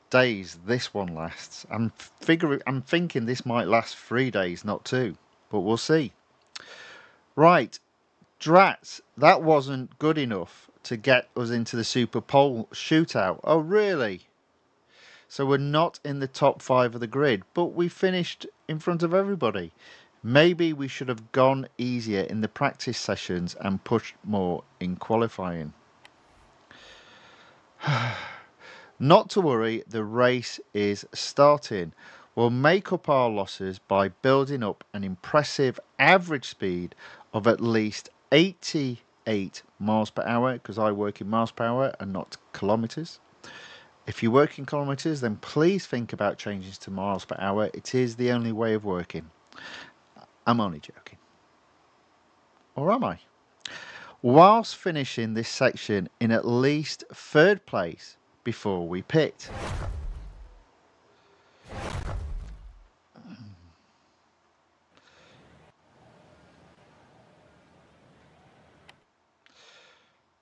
days this one lasts. I'm thinking this might last 3 days, not 2, but we'll see. Right, Drats, that wasn't good enough to get us into the Super Pole shootout. Oh, really? So we're not in the top 5 of the grid, but we finished in front of everybody. Maybe we should have gone easier in the practice sessions and pushed more in qualifying. Not to worry, the race is starting. We'll make up our losses by building up an impressive average speed of at least 88 miles per hour, because I work in miles per hour and not kilometres. If you work in kilometres, then please think about changing to miles per hour. It is the only way of working. I'm only joking. Or am I? Whilst finishing this section in at least 3rd place before we pit.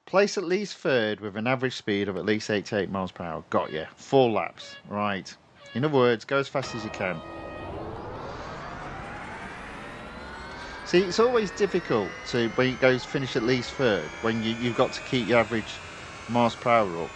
Place at least 3rd with an average speed of at least 88 miles per hour. Got you. 4 laps. Right. In other words, go as fast as you can. See, it's always difficult to, when it goes finish at least 3rd, when you've got to keep your average miles per hour up.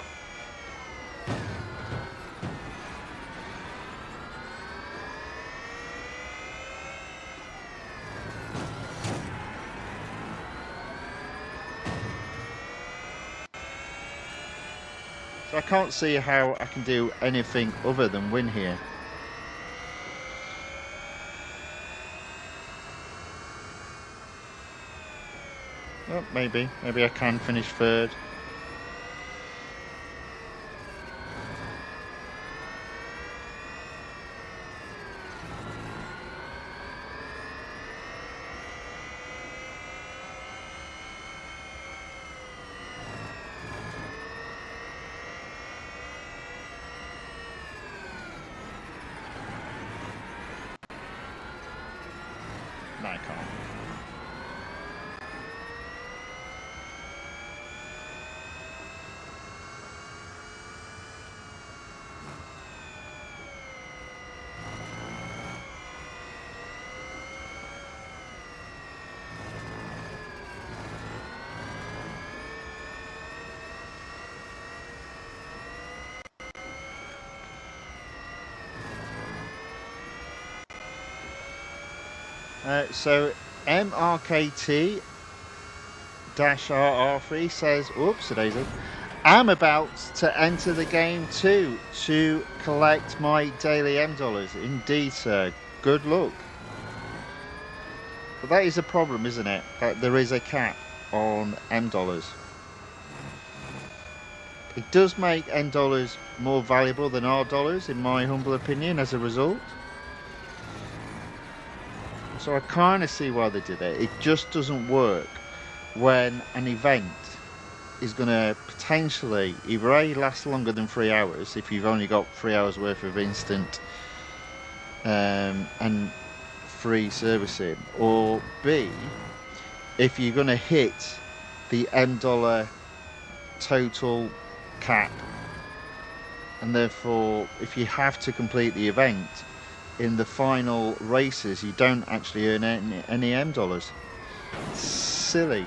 So I can't see how I can do anything other than win here. Oh, maybe I can finish 3rd. No, I can't. So MRKT-RR3 says, oops, daisy, I'm about to enter the game too to collect my daily M dollars. Indeed, sir. Good luck. But that is a problem, isn't it? That there is a cap on M dollars. It does make M dollars more valuable than R dollars, in my humble opinion, as a result. So I kind of see why they did it. It just doesn't work when an event is going to potentially either A, last longer than 3 hours if you've only got 3 hours worth of instant and free servicing, or B, if you're going to hit the M dollar total cap, and therefore if you have to complete the event in the final races, you don't actually earn any M dollars. Silly.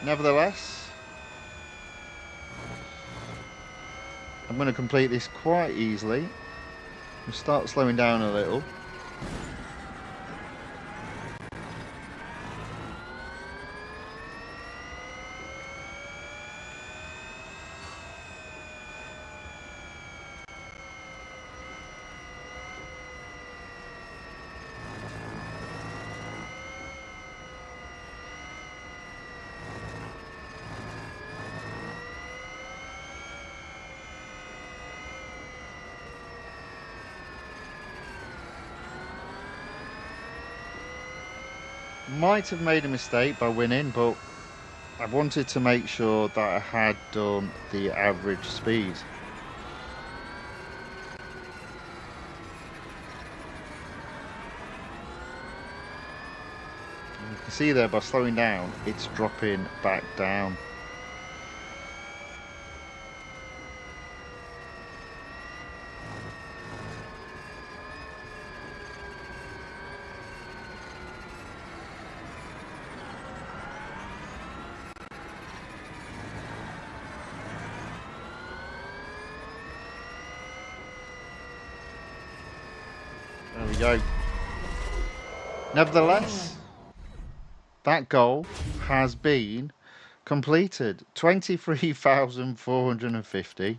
Nevertheless, I'm going to complete this quite easily. We'll start slowing down a little. Might have made a mistake by winning, but I wanted to make sure that I had done the average speed. And you can see there by slowing down, it's dropping back down. There we go. Nevertheless, that goal has been completed. 23,450.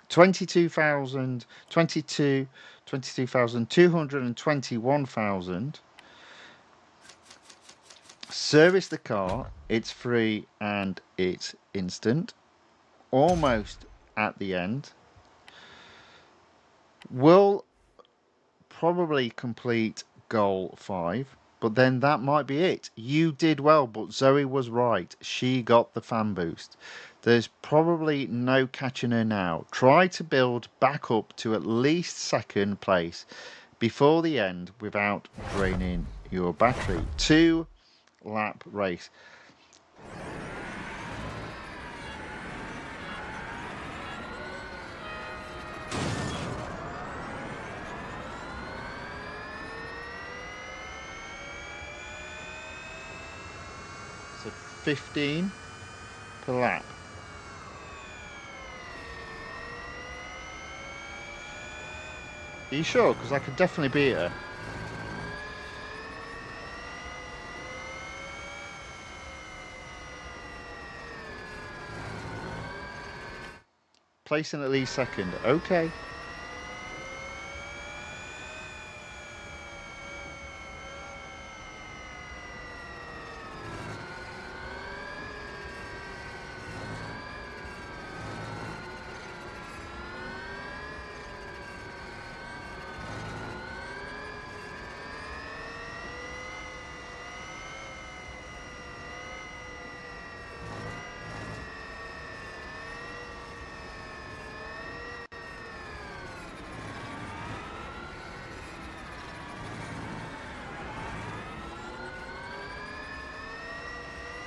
22,000, 22,221,000. Service the car. It's free and it's instant. Almost at the end. Will probably complete goal 5, but then that might be it. You did well, but Zoe was right. She got the fan boost. There's probably no catching her now. Try to build back up to at least second place before the end without draining your battery. 2-lap race. So 15 per lap. Are you sure? Because I could definitely beat her. Placing at least second. Okay.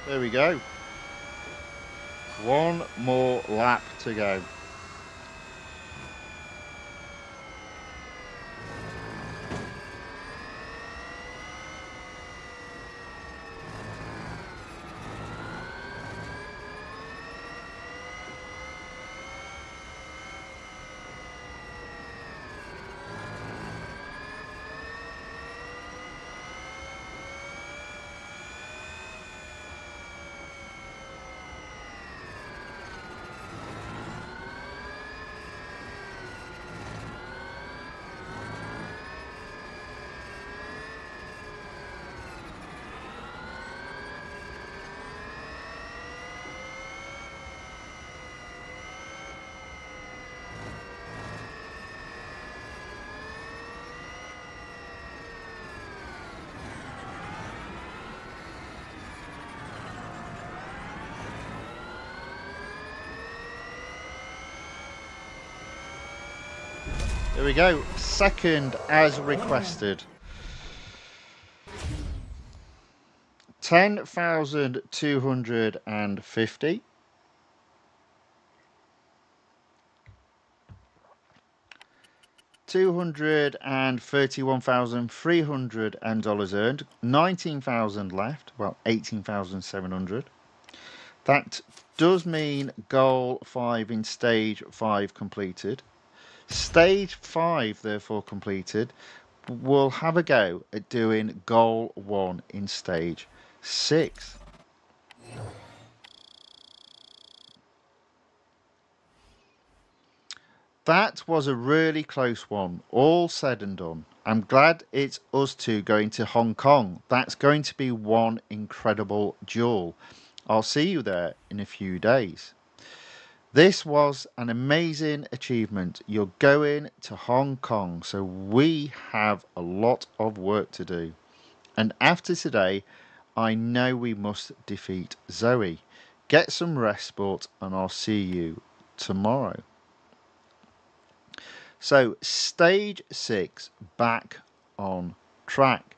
There we go. One more lap to go. There we go. Second as requested. 10,250. 231,300 earned. 19,000 left. Well, 18,700. That does mean goal 5 in stage 5 completed. Stage 5, therefore, completed. We'll have a go at doing goal 1 in stage 6. That was a really close one, all said and done. I'm glad it's us two going to Hong Kong. That's going to be one incredible duel. I'll see you there in a few days. This was an amazing achievement. You're going to Hong Kong, so we have a lot of work to do. And after today, I know we must defeat Zoe. Get some rest, sport, and I'll see you tomorrow. So, stage 6 back on track.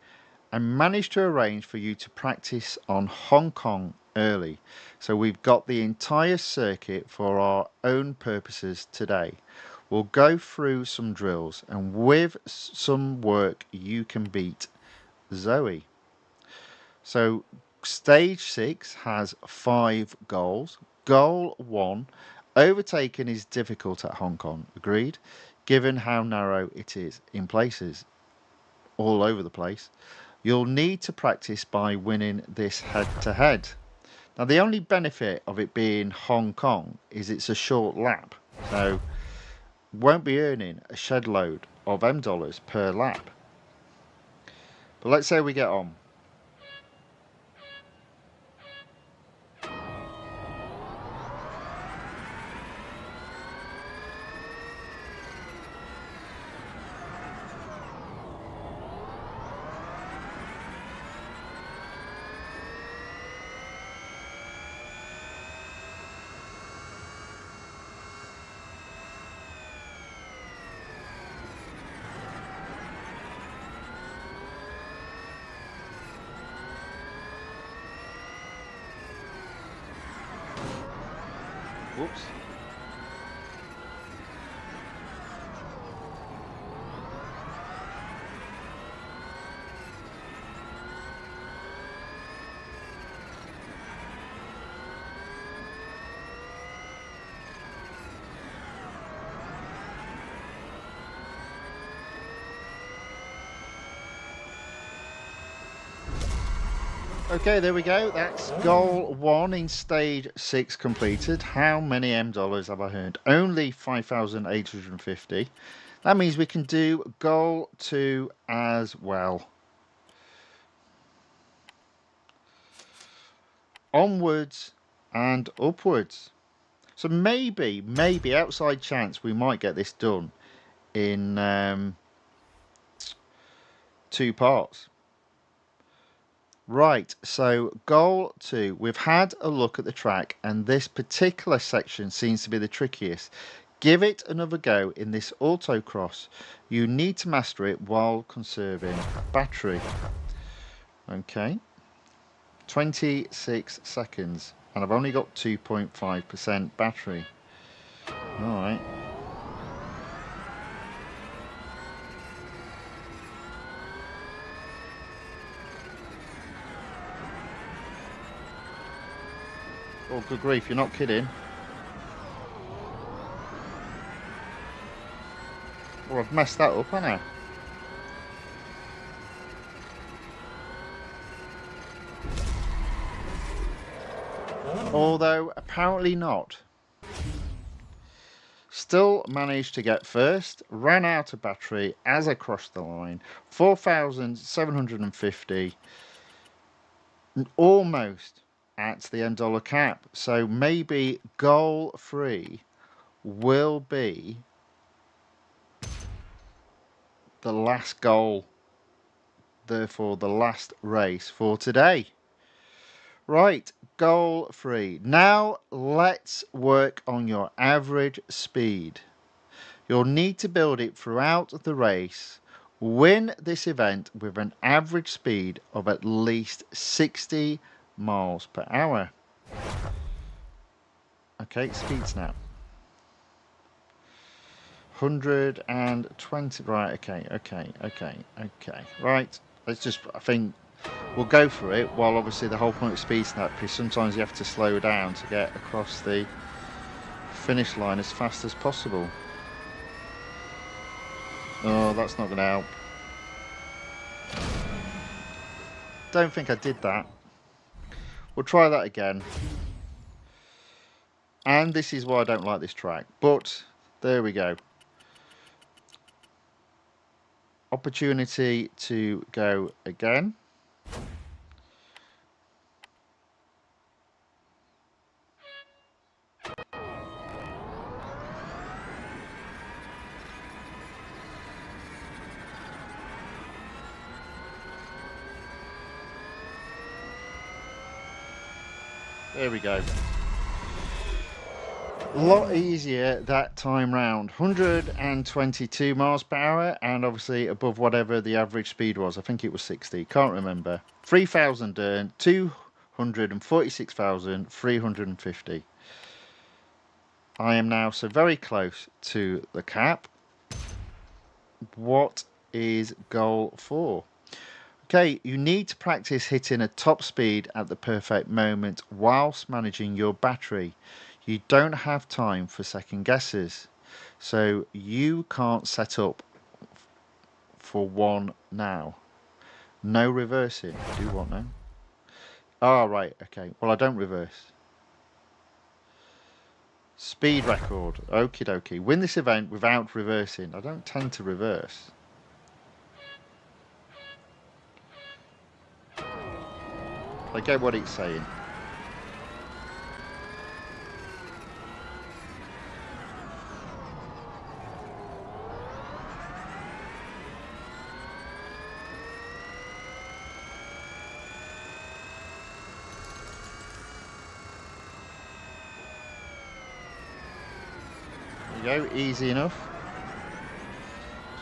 I managed to arrange for you to practice on Hong Kong early. So, we've got the entire circuit for our own purposes today. We'll go through some drills, and with some work, you can beat Zoe. So stage 6 has 5 goals. Goal 1, overtaking is difficult at Hong Kong, agreed, given how narrow it is in places all over the place. You'll need to practice by winning this head-to-head. Now the only benefit of it being Hong Kong is it's a short lap, so won't be earning a shed load of M dollars per lap. But let's say we get on. Whoops. Okay, there we go. That's goal 1 in stage 6 completed. How many M dollars have I earned? Only 5,850. That means we can do goal 2 as well. Onwards and upwards. So maybe outside chance we might get this done in 2 parts. Right, so goal 2. We've had a look at the track and this particular section seems to be the trickiest. Give it another go in this autocross. You need to master it while conserving battery. Okay. 26 seconds and I've only got 2.5% battery. Alright. Oh, good grief, you're not kidding. Oh, I've messed that up, haven't I? Although, apparently not. Still managed to get first, ran out of battery as I crossed the line. 4,750. Almost at the end dollar cap. So maybe goal 3 will be the last goal. Therefore, the last race for today. Right, goal 3. Now let's work on your average speed. You'll need to build it throughout the race. Win this event with an average speed of at least 60 miles per hour. Okay, speeds now. 120, right, okay. Right, let's just, I think we'll go for it, while obviously the whole point of speed snap is sometimes you have to slow down to get across the finish line as fast as possible. Oh, that's not going to help. Don't think I did that. We'll try that again. And this is why I don't like this track. But there we go. Opportunity to go again. There we go. A lot easier that time round. 122 miles per hour, and obviously above whatever the average speed was. I think it was 60. Can't remember. 3,000 earned. 246,350. I am now so very close to the cap. What is goal 4? Okay, you need to practice hitting a top speed at the perfect moment whilst managing your battery. You don't have time for second guesses, so you can't set up for one now. No reversing. Do what now? Oh, right, okay. Well, I don't reverse. Speed record. Okie dokie. Win this event without reversing. I don't tend to reverse. I get what it's saying. There you go, easy enough.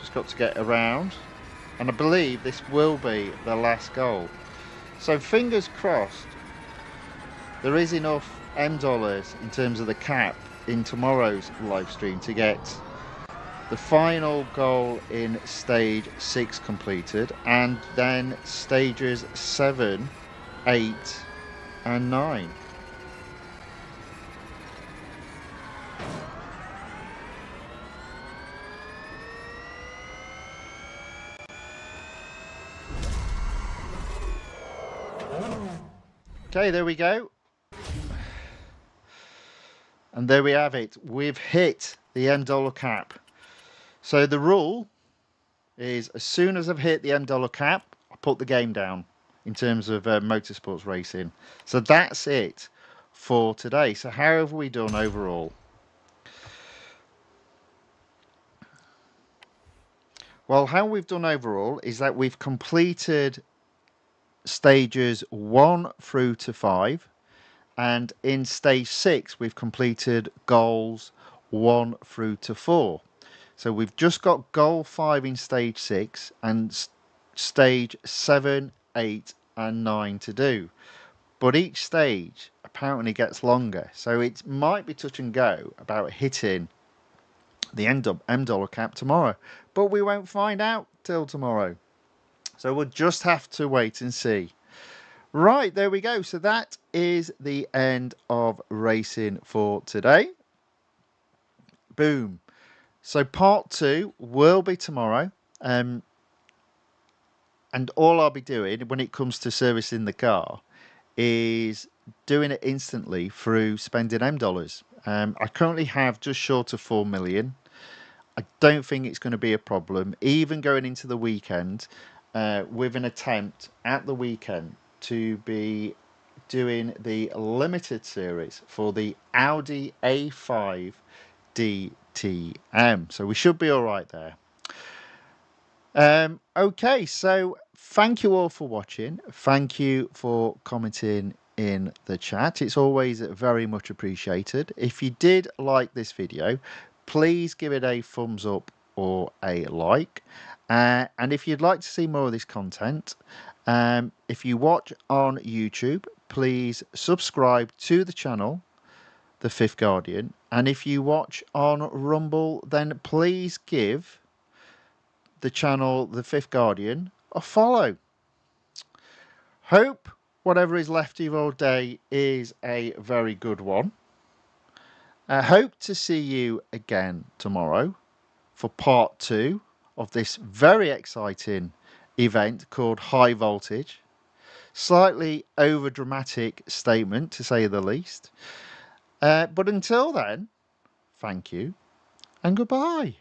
Just got to get around. And I believe this will be the last goal. So fingers crossed, there is enough M dollars in terms of the cap in tomorrow's live stream to get the final goal in stage 6 completed, and then stages 7, 8 and 9. Okay, there we go. And there we have it. We've hit the M dollar cap. So the rule is as soon as I've hit the M dollar cap, I put the game down in terms of motorsports racing. So that's it for today. So how have we done overall? Well, how we've done overall is that we've completed stages 1 through to 5. And in stage 6, we've completed goals 1 through to 4. So we've just got goal 5 in stage 6 and stage 7, 8 and 9 to do. But each stage apparently gets longer. So it might be touch and go about hitting the M dollar cap tomorrow. But we won't find out till tomorrow. So we'll just have to wait and see. Right, there we go. So that is the end of racing for today. Boom. So part 2 will be tomorrow. And all I'll be doing when it comes to servicing the car is doing it instantly through spending M dollars. I currently have just short of 4 million. I don't think it's going to be a problem, even going into the weekend with an attempt at the weekend to be doing the limited series for the Audi A5 DTM. So we should be all right there. Okay, so thank you all for watching. Thank you for commenting in the chat. It's always very much appreciated. If you did like this video, please give it a thumbs up or a like. And if you'd like to see more of this content, if you watch on YouTube, please subscribe to the channel, The Fifth Guardian. And if you watch on Rumble, then please give the channel, The Fifth Guardian, a follow. Hope whatever is left of your day is a very good one. I hope to see you again tomorrow for part 2 of this very exciting event called High Voltage. Slightly over dramatic statement, to say the least. But until then, thank you and goodbye.